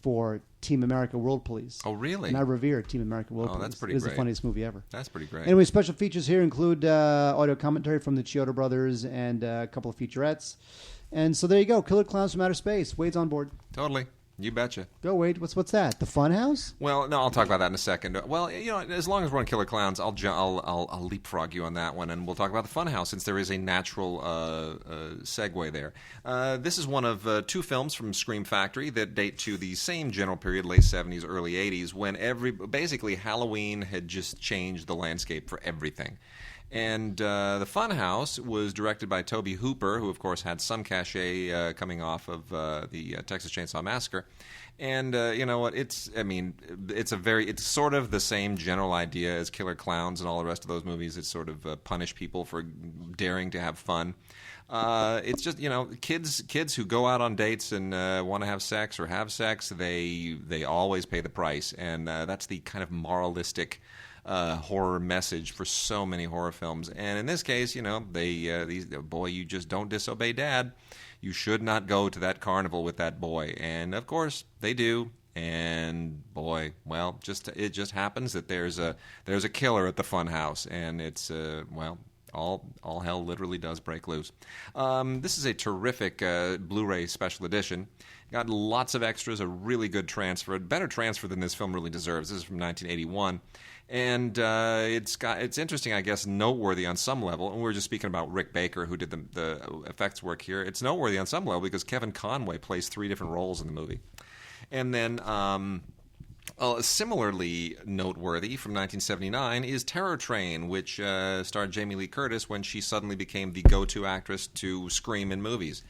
for Team America World Police. Oh, really? And I revere Team America World Police. That's pretty great. It is the funniest movie ever. That's pretty great. Anyway, special features here include audio commentary from the Chiodo brothers and a couple of featurettes. And so there you go. Killer Klowns from Outer Space. Wade's on board. Totally. You betcha. Go, wait, what's that? The Funhouse? Well, no, I'll talk about that in a second. Well, as long as we're on Killer Klowns, I'll leapfrog you on that one, and we'll talk about the Funhouse since there is a natural segue there. This is one of 2 films from Scream Factory that date to the same general period, late 70s, early 80s, when basically Halloween had just changed the landscape for everything. And the Funhouse was directed by Tobe Hooper, who, of course, had some cachet coming off of the Texas Chainsaw Massacre. And you know what? It's sort of the same general idea as Killer Klowns and all the rest of those movies. It's sort of punish people for daring to have fun. It's just, kids who go out on dates and want to have sex or have sex, they always pay the price. And that's the kind of moralistic horror message for so many horror films. And in this case, boy, you just don't disobey Dad. You should not go to that carnival with that boy. And of course, they do. And boy, well, it just happens that there's a killer at the Funhouse, and it's all hell literally does break loose. This is a terrific Blu-ray special edition. Got lots of extras, a really good transfer, a better transfer than this film really deserves. This is from 1981. And it's interesting, I guess, noteworthy on some level. And we were just speaking about Rick Baker, who did the effects work here. It's noteworthy on some level because Kevin Conway plays 3 different roles in the movie. And then similarly noteworthy from 1979 is Terror Train, which starred Jamie Lee Curtis when she suddenly became the go-to actress to scream in movies.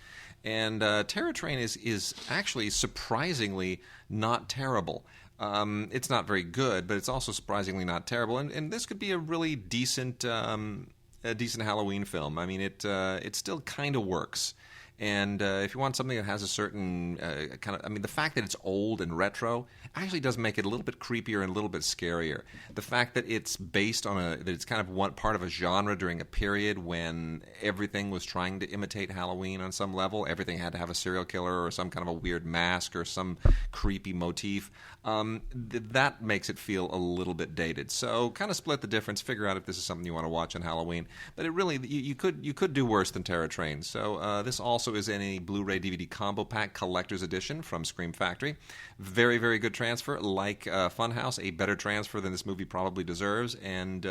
And Terror Train is actually surprisingly not terrible. It's not very good, but it's also surprisingly not terrible. And this could be a really decent Halloween film. I mean, it still kind of works. And if you want something that has a certain the fact that it's old and retro actually does make it a little bit creepier and a little bit scarier. The fact that it's based on that it's kind of one part of a genre during a period when everything was trying to imitate Halloween on some level. Everything had to have a serial killer or some kind of a weird mask or some creepy motif. That makes it feel a little bit dated. So kind of split the difference, figure out if this is something you want to watch on Halloween. But it really, you could do worse than Terror Train. So this also is in a Blu-ray DVD combo pack collector's edition from Scream Factory. Very, very good transfer. Like Funhouse, a better transfer than this movie probably deserves. And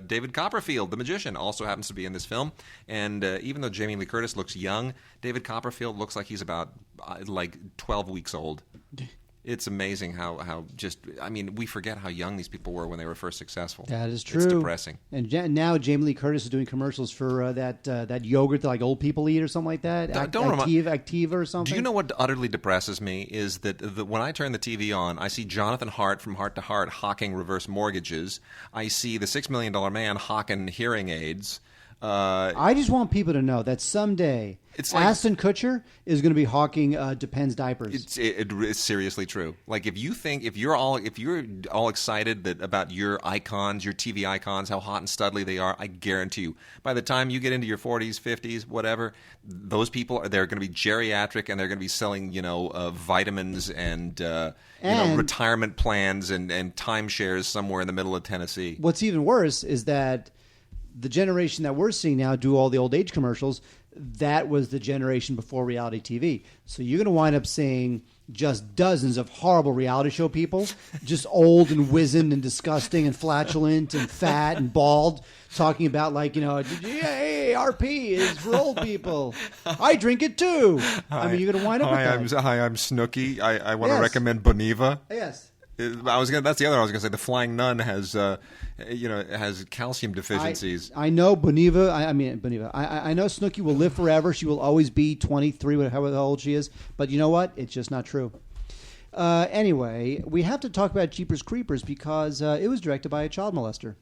David Copperfield, the magician, also happens to be in this film. And even though Jamie Lee Curtis looks young, David Copperfield looks like he's about 12 weeks old. It's amazing how we forget how young these people were when they were first successful. That is true. It's depressing. And now Jamie Lee Curtis is doing commercials for that yogurt that old people eat or something like that. Activa or something. Do you know what utterly depresses me is that when I turn the TV on, I see Jonathan Hart from Heart to Heart hawking reverse mortgages. I see the $6 Million Man hawking hearing aids. I just want people to know that someday Ashton Kutcher is going to be hawking Depends diapers. It's seriously true. Like if you're all excited about your icons, your TV icons, how hot and studly they are, I guarantee you, by the time you get into your 40s, 50s, whatever, those people they're going to be geriatric and they're going to be selling vitamins and retirement plans and timeshares somewhere in the middle of Tennessee. What's even worse is that the generation that we're seeing now do all the old age commercials, that was the generation before reality TV. So you're going to wind up seeing just dozens of horrible reality show people, just old and wizened and disgusting and flatulent and fat and bald, talking about hey, RP is for old people. I drink it too. You're going to wind up with that. Hi, I'm Snooki. I want to recommend Boniva. Yes. That's the other one I was going to say. The Flying Nun has calcium deficiencies. I know Boniva. Boniva. I know Snooki will live forever. She will always be 23, however old she is. But you know what? It's just not true. Anyway, we have to talk about Jeepers Creepers because it was directed by a child molester.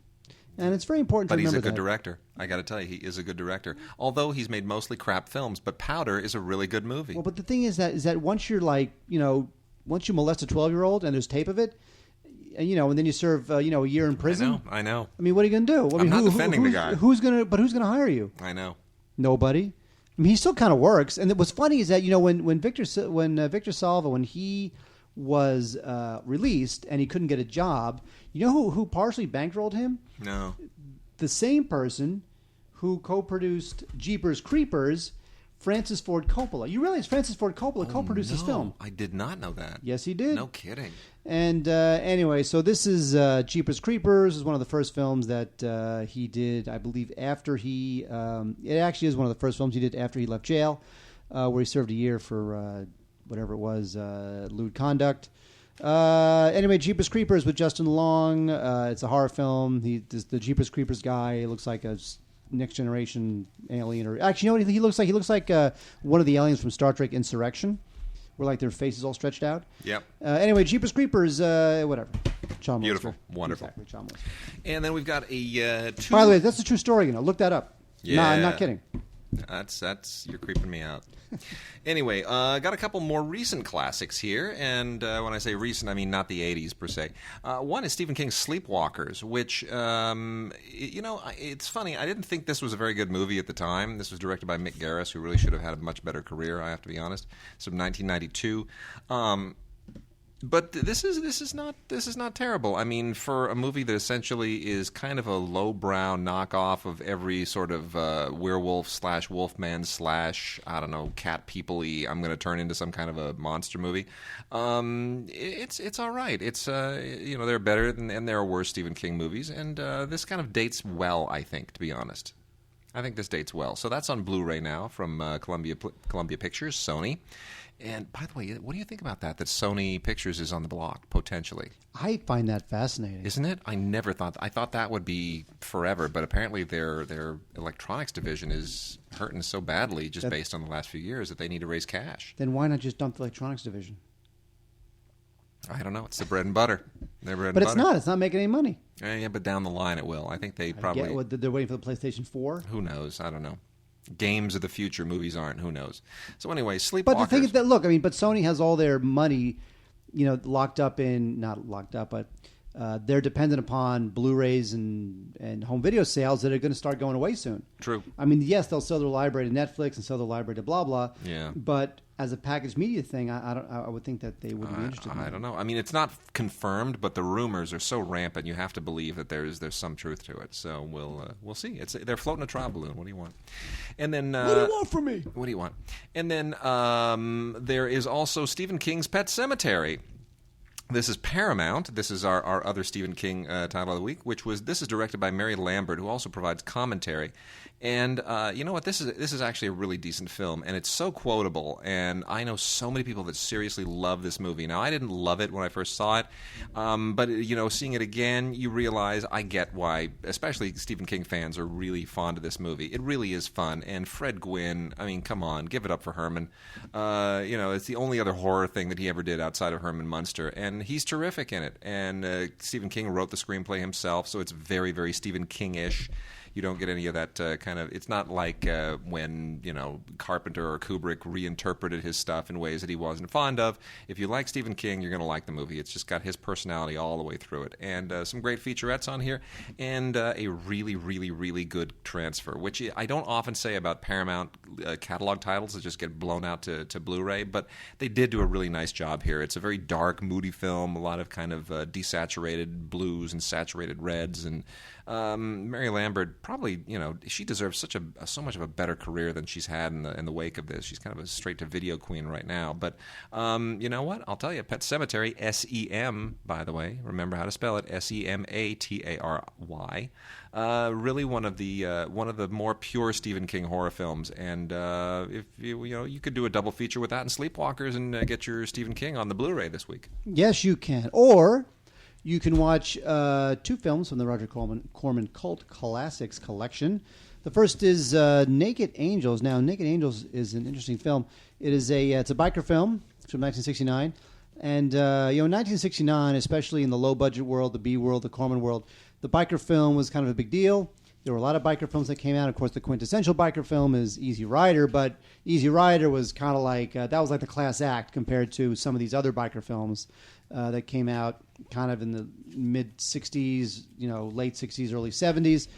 And it's very important to remember that. But he's a good director. I got to tell you, he is a good director. Although he's made mostly crap films, but Powder is a really good movie. Well, but the thing is that once you're once you molest a 12-year-old and there's tape of it, and then you serve a year in prison. I know. I mean, what are you going to do? I'm not defending the guy. Who's going to hire you? I know. Nobody. I mean, he still kind of works. And what's funny is that when Victor Salva, when he was released and he couldn't get a job, you know who partially bankrolled him? No. The same person who co-produced Jeepers Creepers Francis Ford Coppola. You realize Francis Ford Coppola co-produced this film? I did not know that. Yes, he did. No kidding. And anyway, so this is Jeepers Creepers. Is one of the first films that he did, I believe, after he... it actually is one of the first films he did after he left jail, where he served a year for whatever it was, lewd conduct. Anyway, Jeepers Creepers with Justin Long. It's a horror film. The Jeepers Creepers guy looks like a next generation alien, or actually, you know what he looks like? He looks like one of the aliens from Star Trek Insurrection, where like their faces all stretched out. Yep. Anyway, Jeepers Creepers, whatever. John Beautiful, Monster. wonderful. Exactly, John Monster. And then we've got a two. By the way, that's a true story. Look that up. Yeah. No, I'm not kidding. That's you're creeping me out. Anyway, got a couple more recent classics here, and when I say recent, I mean not the 80s per se. One is Stephen King's Sleepwalkers, which, it's funny. I didn't think this was a very good movie at the time. This was directed by Mick Garris, who really should have had a much better career, I have to be honest. It's from 1992. But this is not terrible. I mean, for a movie that essentially is kind of a lowbrow knockoff of every sort of werewolf / wolfman / I don't know, cat people-y, I'm going to turn into some kind of a monster movie. It's all right. It's there are better and there are worse Stephen King movies, and this kind of dates well, I think, to be honest. I think this dates well. So that's on Blu-ray now from Columbia Pictures, Sony. And by the way, what do you think about that Sony Pictures is on the block, potentially? I find that fascinating. Isn't it? I thought that would be forever, but apparently their electronics division is hurting so badly just based on the last few years that they need to raise cash. Then why not just dump the electronics division? I don't know. It's the bread and butter. But it's not. It's not making any money. Yeah, but down the line it will. I think they probably... They're waiting for the PlayStation 4? Who knows? I don't know. Games of the future, movies aren't. Who knows? So anyway, Sleepwalkers. But the thing is that, look, I mean, but Sony has all their money, locked up in, not locked up, but they're dependent upon Blu-rays and home video sales that are going to start going away soon. True. I mean, yes, they'll sell their library to Netflix and sell their library to blah, blah. Yeah. But as a packaged media thing, I would think that they wouldn't be interested in that. I don't know. I mean, it's not confirmed, but the rumors are so rampant, you have to believe that there's some truth to it. So we'll see. They're floating a trial balloon. What do you want? And then what do you want from me? What do you want? And then there is also Stephen King's Pet Sematary. This is Paramount. This is our other Stephen King title of the week, this is directed by Mary Lambert, who also provides commentary. And you know what? This is actually a really decent film, and it's so quotable. And I know so many people that seriously love this movie. Now, I didn't love it when I first saw it, but seeing it again, you realize I get why, especially Stephen King fans are really fond of this movie. It really is fun. And Fred Gwynne, I mean, come on, give it up for Herman. It's the only other horror thing that he ever did outside of Herman Munster, and he's terrific in it. And Stephen King wrote the screenplay himself, so it's very, very Stephen King-ish. You don't get any of that kind of... It's not like when, Carpenter or Kubrick reinterpreted his stuff in ways that he wasn't fond of. If you like Stephen King, you're going to like the movie. It's just got his personality all the way through it. And some great featurettes on here. And a really, really, really good transfer, which I don't often say about Paramount catalog titles that just get blown out to Blu-ray. But they did do a really nice job here. It's a very dark, moody film. A lot of kind of desaturated blues and saturated reds. And Mary Lambert, probably, she deserves so much of a better career than she's had in the wake of this. She's kind of a straight-to-video queen right now. But you know what? I'll tell you, Pet Sematary, S-E-M, by the way. Remember how to spell it, S-E-M-A-T-A-R-Y. Really one of the more pure Stephen King horror films. And if you could do a double feature with that and Sleepwalkers and get your Stephen King on the Blu-ray this week. Yes, you can. Or... you can watch two films from the Roger Corman Cult Classics collection. The first is Naked Angels. Now, Naked Angels is an interesting film. It's a biker film. It's from 1969. And, in 1969, especially in the low-budget world, the B world, the Corman world, the biker film was kind of a big deal. There were a lot of biker films that came out. Of course, the quintessential biker film is Easy Rider, but Easy Rider was kind of like, that was like the class act compared to some of these other biker films that came out kind of in the mid-'60s, late 60s, early 70s.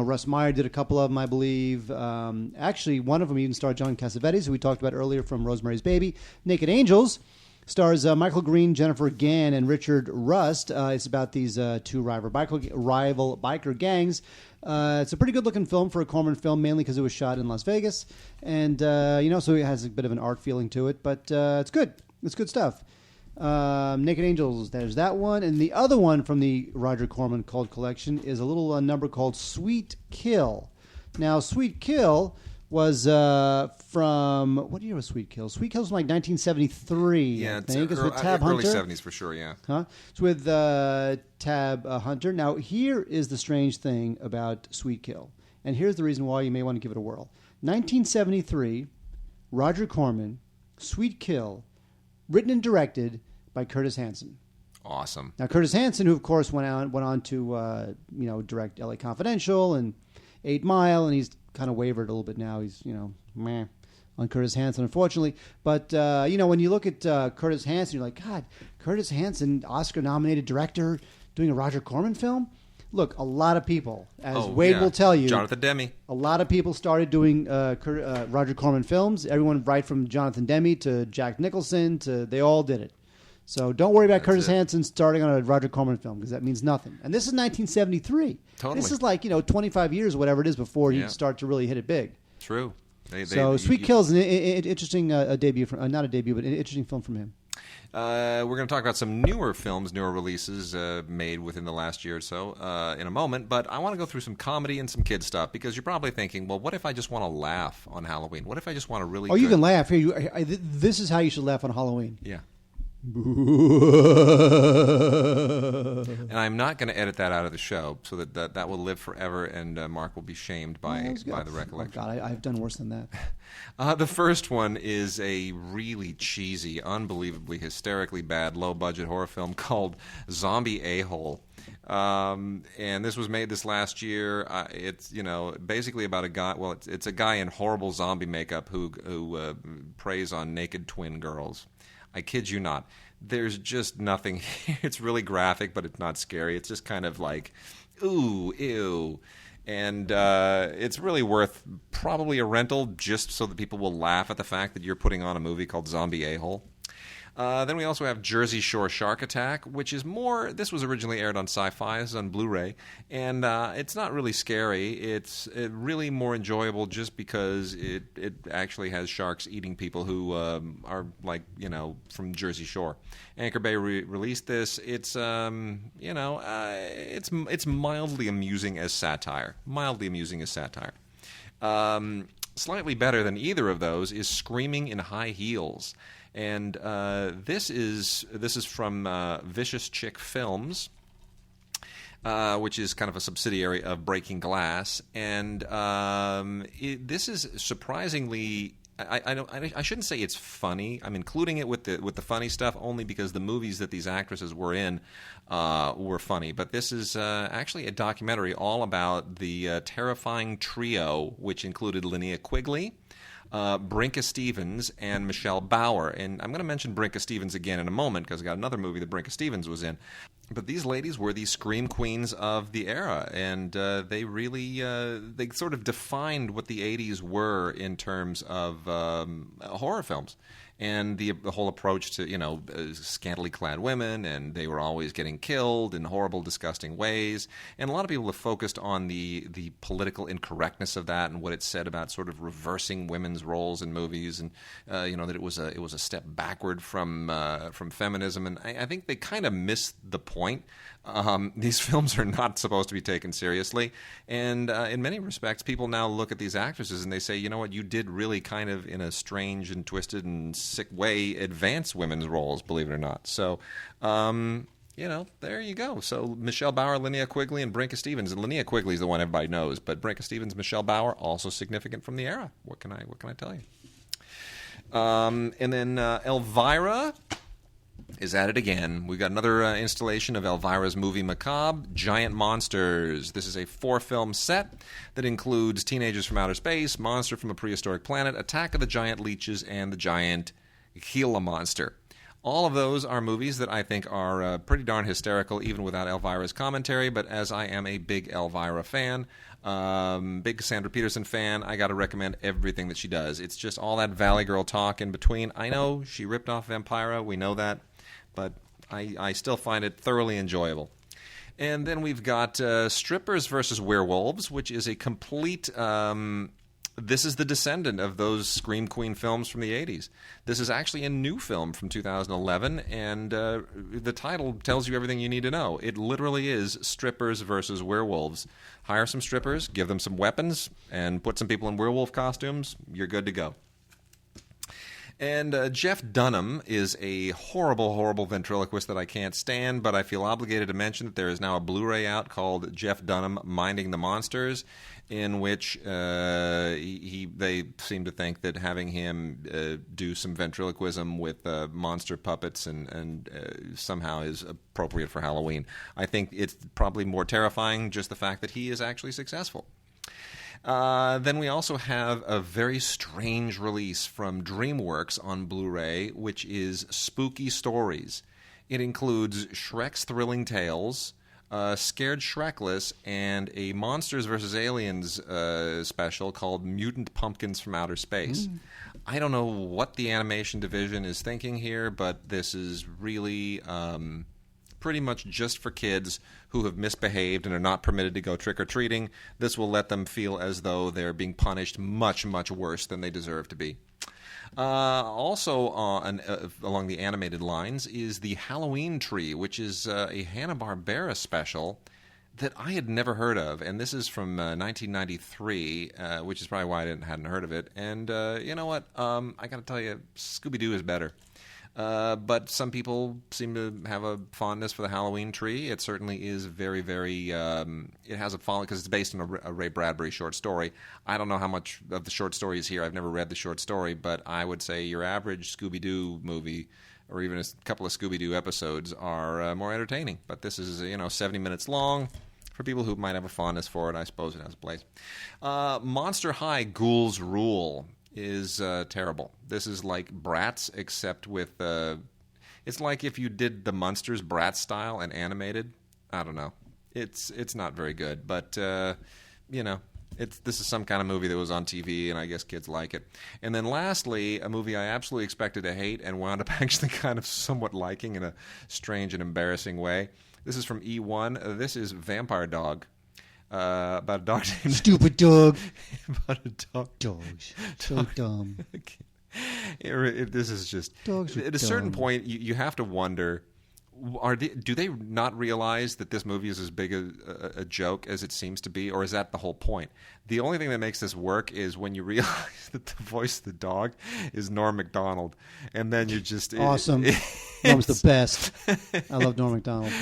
Russ Meyer did a couple of them, I believe. Actually, one of them even starred John Cassavetes, who we talked about earlier from Rosemary's Baby. Naked Angels Stars Michael Green, Jennifer Gann, and Richard Rust. It's about these two rival biker gangs. It's a pretty good-looking film for a Corman film, mainly because it was shot in Las Vegas. And, so it has a bit of an art feeling to it. But it's good. It's good stuff. Naked Angels, there's that one. And the other one from the Roger Corman Cult Collection is a little number called Sweet Kill. Now, Sweet Kill was from... What year was Sweet Kill? Sweet Kill's from like 1973, yeah, I think. It's with early Tab Hunter. 70s for sure, yeah. Huh? It's with Tab Hunter. Now, here is the strange thing about Sweet Kill. And here's the reason why you may want to give it a whirl. 1973, Roger Corman, Sweet Kill, written and directed by Curtis Hanson. Awesome. Now, Curtis Hanson, who of course went on to direct L.A. Confidential and 8 Mile, and he's kind of wavered a little bit now. He's meh on Curtis Hanson, unfortunately. But when you look at Curtis Hanson, you're like, God, Curtis Hanson, Oscar-nominated director, doing a Roger Corman film. Look, a lot of people, as Wade will tell you, Jonathan Demme. A lot of people started doing Roger Corman films. Everyone, right from Jonathan Demme to Jack Nicholson, they all did it. So don't worry about Curtis Hanson starting on a Roger Corman film, because that means nothing. And this is 1973. Totally. This is like 25 years, or whatever it is, before you start to really hit it big. True. Sweet Kill is an interesting debut, not a debut, but an interesting film from him. We're going to talk about some newer films, newer releases made within the last year or so in a moment. But I want to go through some comedy and some kid stuff, because you're probably thinking, well, what if I just want to laugh on Halloween? What if I just want to really... you can laugh. Here, this is how you should laugh on Halloween. Yeah. And I'm not going to edit that out of the show, so that will live forever, and Mark will be shamed by the recollection. Oh, God, I've done worse than that. The first one is a really cheesy, unbelievably hysterically bad, low-budget horror film called Zombie A-Hole. And this was made this last year. It's basically about a guy. Well, it's a guy in horrible zombie makeup who preys on naked twin girls. I kid you not. There's just nothing here. It's really graphic, but it's not scary. It's just kind of like, ooh, ew. And it's really worth probably a rental, just so that people will laugh at the fact that you're putting on a movie called Zombie A-Hole. Then we also have Jersey Shore Shark Attack, which is more... This was originally aired on Sci-Fi. It's on Blu-ray. And it's not really scary. It's really more enjoyable just because it actually has sharks eating people who are, from Jersey Shore. Anchor Bay released this. It's, it's mildly amusing as satire. Slightly better than either of those is Screaming in High Heels. And this is from Vicious Chick Films, which is kind of a subsidiary of Breaking Glass. And this is surprisingly... I shouldn't say it's funny. I'm including it with the funny stuff only because the movies that these actresses were in were funny. But this is actually a documentary all about the terrifying trio, which included Linnea Quigley, Brinka Stevens, and Michelle Bauer. And I'm going to mention Brinka Stevens again in a moment because I got another movie that Brinka Stevens was in. But these ladies were the scream queens of the era, and they really they sort of defined what the 80s were in terms of horror films. And the whole approach to, scantily clad women, and they were always getting killed in horrible, disgusting ways. And a lot of people have focused on the political incorrectness of that and what it said about sort of reversing women's roles in movies, and that it was a step backward from feminism. And I think they kind of missed the point. These films are not supposed to be taken seriously, and in many respects, people now look at these actresses and they say, you know what, you did really kind of, in a strange and twisted and sick way, advance women's roles, believe it or not. So, there you go. So Michelle Bauer, Linnea Quigley, and Brinka Stevens. And Linnea Quigley is the one everybody knows, but Brinka Stevens, Michelle Bauer, also significant from the era. What can I tell you? And then Elvira is at it again. We've got another installation of Elvira's movie Macabre, Giant Monsters. This is a 4-film set that includes Teenagers from Outer Space, Monster from a Prehistoric Planet, Attack of the Giant Leeches, and the Giant Gila Monster. All of those are movies that I think are pretty darn hysterical, even without Elvira's commentary. But as I am a big Elvira fan, big Sandra Peterson fan, I got to recommend everything that she does. It's just all that Valley Girl talk in between. I know she ripped off Vampira, we know that, but I still find it thoroughly enjoyable. And then we've got Strippers versus Werewolves, which is a complete... this is the descendant of those Scream Queen films from the 80s. This is actually a new film from 2011, and the title tells you everything you need to know. It literally is Strippers versus Werewolves. Hire some strippers, give them some weapons, and put some people in werewolf costumes. You're good to go. And Jeff Dunham is a horrible, horrible ventriloquist that I can't stand, but I feel obligated to mention that there is now a Blu-ray out called Jeff Dunham Minding the Monsters, in which they seem to think that having him do some ventriloquism with monster puppets and somehow is appropriate for Halloween. I think it's probably more terrifying just the fact that he is actually successful. Then we also have a very strange release from DreamWorks on Blu-ray, which is Spooky Stories. It includes Shrek's Thrilling Tales, Scared Shrekless, and a Monsters vs. Aliens special called Mutant Pumpkins from Outer Space. I don't know what the animation division is thinking here, but this is really... pretty much just for kids who have misbehaved and are not permitted to go trick-or-treating. This will let them feel as though they're being punished much, much worse than they deserve to be. Also along the animated lines is the Halloween Tree, which is a Hanna-Barbera special that I had never heard of. And this is from 1993, which is probably why I hadn't heard of it. And you know what? I got to tell you, Scooby-Doo is better. But some people seem to have a fondness for the Halloween Tree. It certainly is very, very... it has a following because it's based on a Ray Bradbury short story. I don't know how much of the short story is here. I've never read the short story, but I would say your average Scooby-Doo movie or even a couple of Scooby-Doo episodes are more entertaining. But this is, 70 minutes long. For people who might have a fondness for it, I suppose it has a place. Monster High Ghouls Rule is terrible. This is like Bratz, except with... it's like if you did the Munsters Bratz style and animated. I don't know. It's not very good, but, this is some kind of movie that was on TV, and I guess kids like it. And then lastly, a movie I absolutely expected to hate and wound up actually kind of somewhat liking in a strange and embarrassing way. This is from E1. This is Vampire Dog. About a dog named... Stupid dog. About a dog. Dogs. So dumb. This is just... Dogs are at a certain dumb. point, you have to wonder... do they not realize that this movie is as big a joke as it seems to be, or is that the whole point? The only thing that makes this work is when you realize that the voice of the dog is Norm Macdonald, and then you just... Awesome. Norm's the best. I love Norm Macdonald.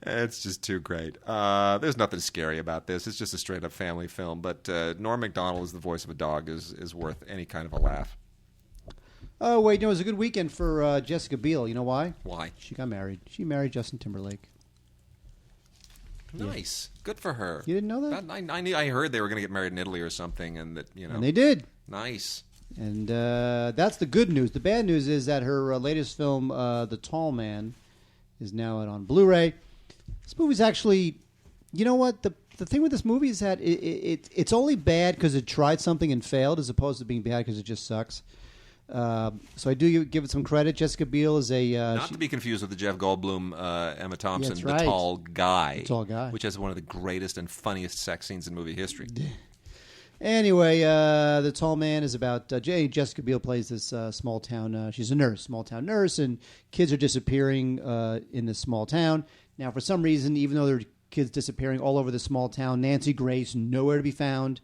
It's just too great. There's nothing scary about this. It's just a straight-up family film, but Norm Macdonald as the voice of a dog is worth any kind of a laugh. Oh, wait, it was a good weekend for Jessica Biel. You know why? Why? She got married. She married Justin Timberlake. Nice. Good for her. You didn't know that? I heard they were going to get married in Italy or something, and that, And they did. Nice. And that's the good news. The bad news is that her latest film, The Tall Man, is now out on Blu-ray. This movie's actually... You know what? The thing with this movie is that it's only bad because it tried something and failed, as opposed to being bad because it just sucks. So I do give it some credit. Jessica Biel is a... Not to be confused with the Jeff Goldblum, Emma Thompson, that's right. The Tall Guy. The Tall Guy. Which has one of the greatest and funniest sex scenes in movie history. Anyway, The Tall Man is about... Jessica Biel plays this small town... she's a nurse, small town nurse, and kids are disappearing in this small town. Now, for some reason, even though there are kids disappearing all over the small town, Nancy Grace, nowhere to be found.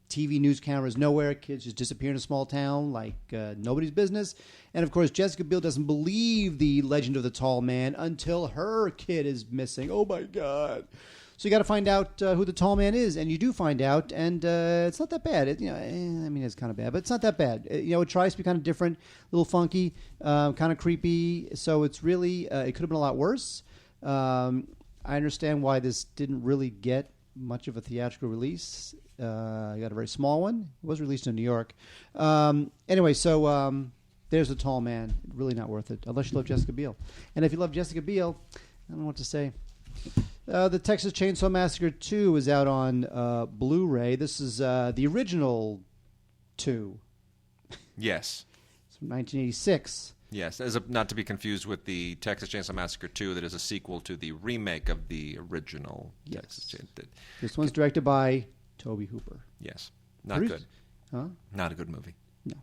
TV news cameras nowhere. Kids just disappear in a small town like nobody's business. And, of course, Jessica Biel doesn't believe the legend of the tall man until her kid is missing. Oh, my God. So you got to find out who the tall man is. And you do find out, and it's not that bad. It's kind of bad, but it's not that bad. It tries to be kind of different, a little funky, kind of creepy. So it's really, it could have been a lot worse. I understand why this didn't really get much of a theatrical release. I got a very small one. It was released in New York. Anyway, so There's a tall man. Really not worth it, unless you love Jessica Biel. And if you love Jessica Biel, I don't know what to say. The Texas Chainsaw Massacre 2 is out on Blu-ray. This is the original 2. Yes. It's from 1986. Yes, not to be confused with the Texas Chainsaw Massacre 2 that is a sequel to the remake of the original Texas Chainsaw. This one's directed by Tobe Hooper. Yes. Not good. Huh? Not a good movie. No.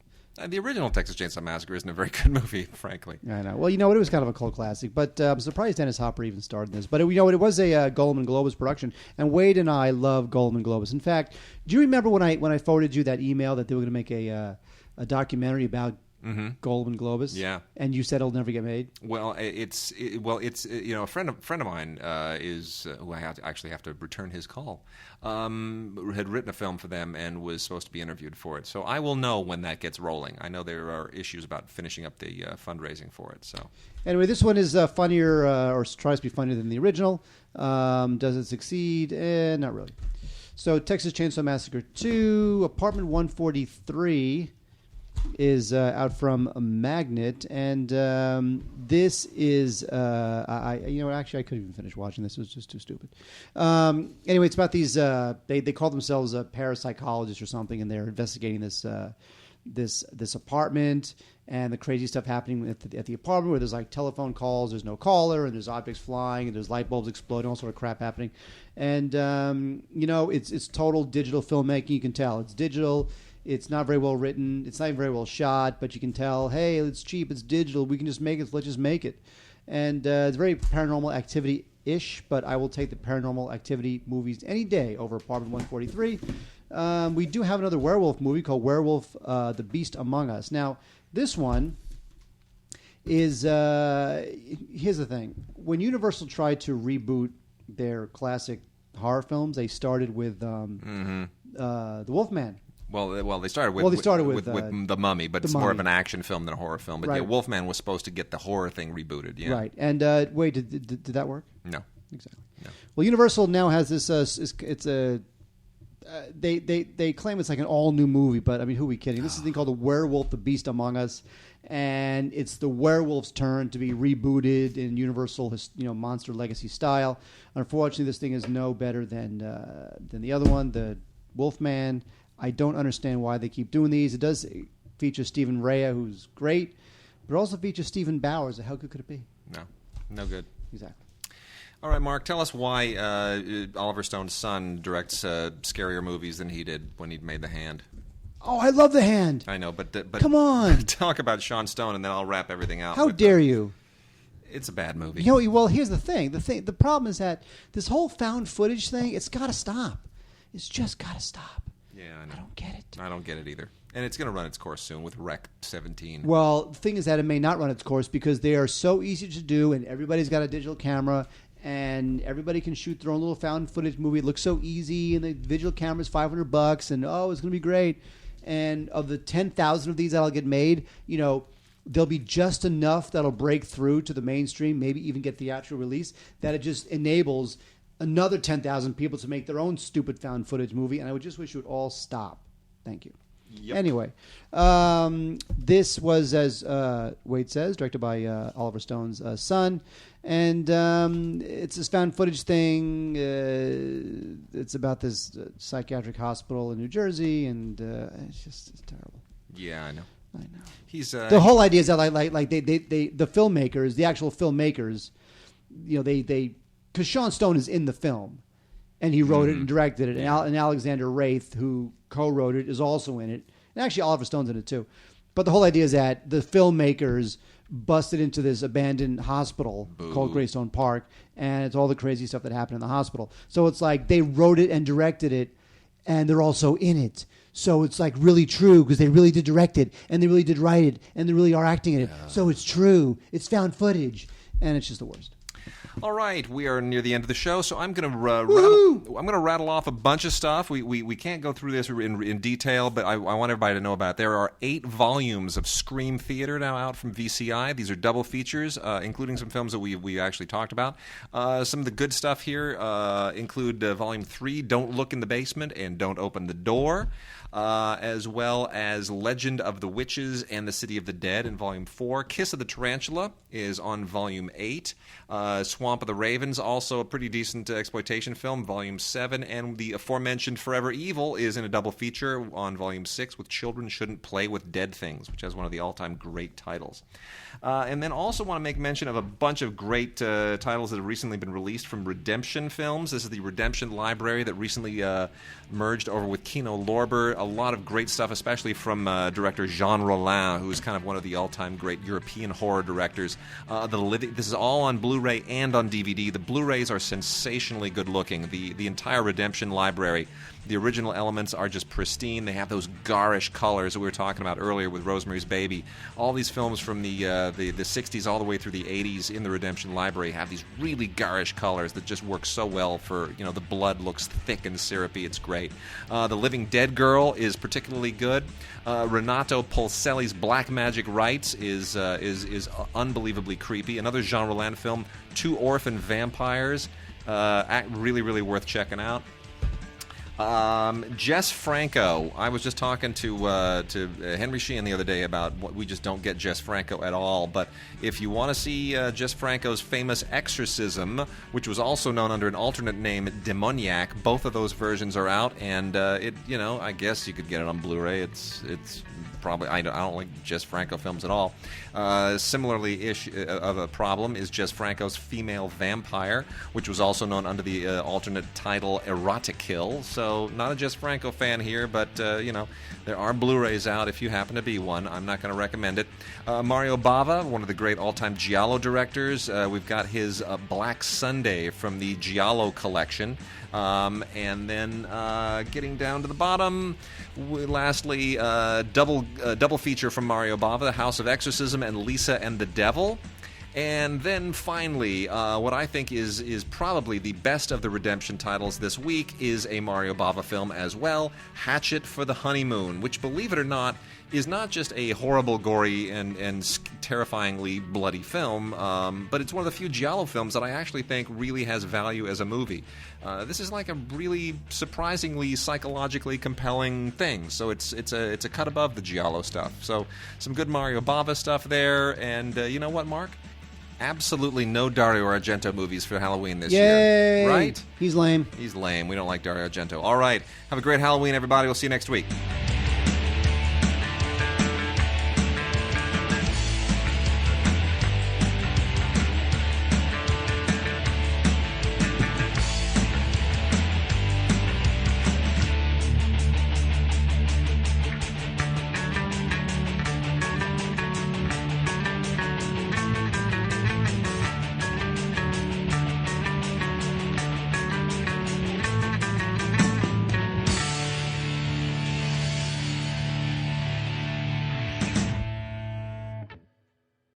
The original Texas Chainsaw Massacre isn't a very good movie, frankly. I know. Well, you know what? It was kind of a cult classic, but I'm surprised Dennis Hopper even starred in this. But you know what? It was a Golem and Globus production, and Wade and I love Golem and Globus. In fact, do you remember when I forwarded you that email that they were going to make a documentary about Golem and Globus? Yeah. And you said it'll never get made? Well, it's a friend of mine who I actually have to return his call, had written a film for them and was supposed to be interviewed for it. So I will know when that gets rolling. I know there are issues about finishing up the fundraising for it. So anyway, this one is funnier or tries to be funnier than the original. Does it succeed? Not really. So Texas Chainsaw Massacre 2, Apartment 143 is out from Magnet, and this is actually I couldn't even finish watching this. It was just too stupid. Anyway, it's about these they call themselves parapsychologists or something, and they're investigating this apartment and the crazy stuff happening at the apartment, where there's like telephone calls, there's no caller, and there's objects flying, and there's light bulbs exploding, all sort of crap happening. And it's total digital filmmaking. You can tell it's digital. It's not very well written. It's not even very well shot, but you can tell, hey, it's cheap. It's digital. We can just make it. Let's just make it. And it's very Paranormal Activity-ish, but I will take the Paranormal Activity movies any day over Apartment 143. We do have another werewolf movie called Werewolf, The Beast Among Us. Now, this one is... here's the thing. When Universal tried to reboot their classic horror films, they started with The Wolfman. Well, they started with The Mummy, but it's more of an action film than a horror film. But right. yeah, Wolfman was supposed to get the horror thing rebooted. Yeah. Right. And wait, did that work? No. Exactly. No. Well, Universal now has this. They claim it's like an all new movie, but I mean, who are we kidding? This is a thing called The Werewolf, The Beast Among Us, and it's the werewolf's turn to be rebooted in Universal, monster legacy style. Unfortunately, this thing is no better than the other one, the Wolfman. I don't understand why they keep doing these. It does feature Stephen Rea, who's great, but it also features Stephen Bowers. How good could it be? No good. Exactly. All right, Mark, tell us why Oliver Stone's son directs scarier movies than he did when he made The Hand. Oh, I love The Hand. I know, but come on. Talk about Sean Stone, and then I'll wrap everything out. How dare you? It's a bad movie. Well, here's the thing. The problem is that this whole found footage thing, it's got to stop. It's just got to stop. Yeah, I know. I don't get it. I don't get it either. And it's going to run its course soon with Rec 17. Well, the thing is that it may not run its course because they are so easy to do, and everybody's got a digital camera, and everybody can shoot their own little found footage movie. It looks so easy, and the digital camera's $500, and it's going to be great. And of the 10,000 of these that'll get made, there'll be just enough that'll break through to the mainstream, maybe even get theatrical release, that it just enables another 10,000 people to make their own stupid found footage movie, and I would just wish it would all stop. Thank you. Yep. Anyway, this was, as Wade says, directed by Oliver Stone's son, and it's this found footage thing. It's about this psychiatric hospital in New Jersey, and it's terrible. Yeah, I know. He's the whole idea is that the filmmakers, the actual filmmakers, they because Sean Stone is in the film, and he wrote it and directed it, and Alexander Wraith, who co-wrote it, is also in it, and actually Oliver Stone's in it too. But the whole idea is that the filmmakers busted into this abandoned hospital called Greystone Park, and it's all the crazy stuff that happened in the hospital. So it's like they wrote it and directed it, and they're also in it. So it's like really true because they really did direct it, and they really did write it, and they really are acting in it. So it's true. It's found footage, and it's just the worst. All right, we are near the end of the show, so I'm going to rattle off a bunch of stuff. We can't go through this in detail, but I want everybody to know about it. There are 8 volumes of Scream Theater now out from VCI. These are double features, including some films that we actually talked about. Some of the good stuff here include Volume 3, Don't Look in the Basement and Don't Open the Door, as well as Legend of the Witches and the City of the Dead in Volume 4. Kiss of the Tarantula is on Volume 8. Swamp of the Ravens, also a pretty decent exploitation film, Volume 7. And the aforementioned Forever Evil is in a double feature on Volume 6 with Children Shouldn't Play with Dead Things, which has one of the all-time great titles. And then also want to make mention of a bunch of great titles that have recently been released from Redemption Films. This is the Redemption Library that recently merged over with Kino Lorber. A lot of great stuff, especially from director Jean Rollin, who is kind of one of the all-time great European horror directors. This is all on Blu-ray and on DVD. The Blu-rays are sensationally good-looking. The entire Redemption Library, the original elements are just pristine. They have those garish colors that we were talking about earlier with Rosemary's Baby. All these films from the 60s all the way through the 80s in the Redemption Library have these really garish colors that just work so well for, the blood looks thick and syrupy. It's great. The Living Dead Girl is particularly good. Renato Polselli's Black Magic Rites is unbelievably creepy. Another Jean Rollin film, Two Orphan Vampires, really, really worth checking out. Jess Franco. I was just talking to Henry Sheehan the other day about what we just don't get Jess Franco at all. But if you want to see Jess Franco's famous Exorcism, which was also known under an alternate name, Demoniac, both of those versions are out, and I guess you could get it on Blu-ray. It's probably I don't like Jess Franco films at all. Similarly, of a problem is Jess Franco's Female Vampire, which was also known under the alternate title Erotic Kill. So not a Jess Franco fan here, but there are Blu-rays out if you happen to be one. I'm not going to recommend it. Mario Bava, one of the great all-time Giallo directors. We've got his Black Sunday from the Giallo collection. And then getting down to the bottom, lastly, double feature from Mario Bava, The House of Exorcism and Lisa and the Devil. And then finally, what I think is probably the best of the Redemption titles this week is a Mario Bava film as well, Hatchet for the Honeymoon, which, believe it or not, is not just a horrible, gory, and terrifyingly bloody film, but it's one of the few Giallo films that I actually think really has value as a movie. This is like a really surprisingly psychologically compelling thing, so it's a cut above the Giallo stuff. So some good Mario Bava stuff there, and you know what, Mark? Absolutely no Dario Argento movies for Halloween this year. Right? He's lame. He's lame. We don't like Dario Argento. All right. Have a great Halloween, everybody. We'll see you next week.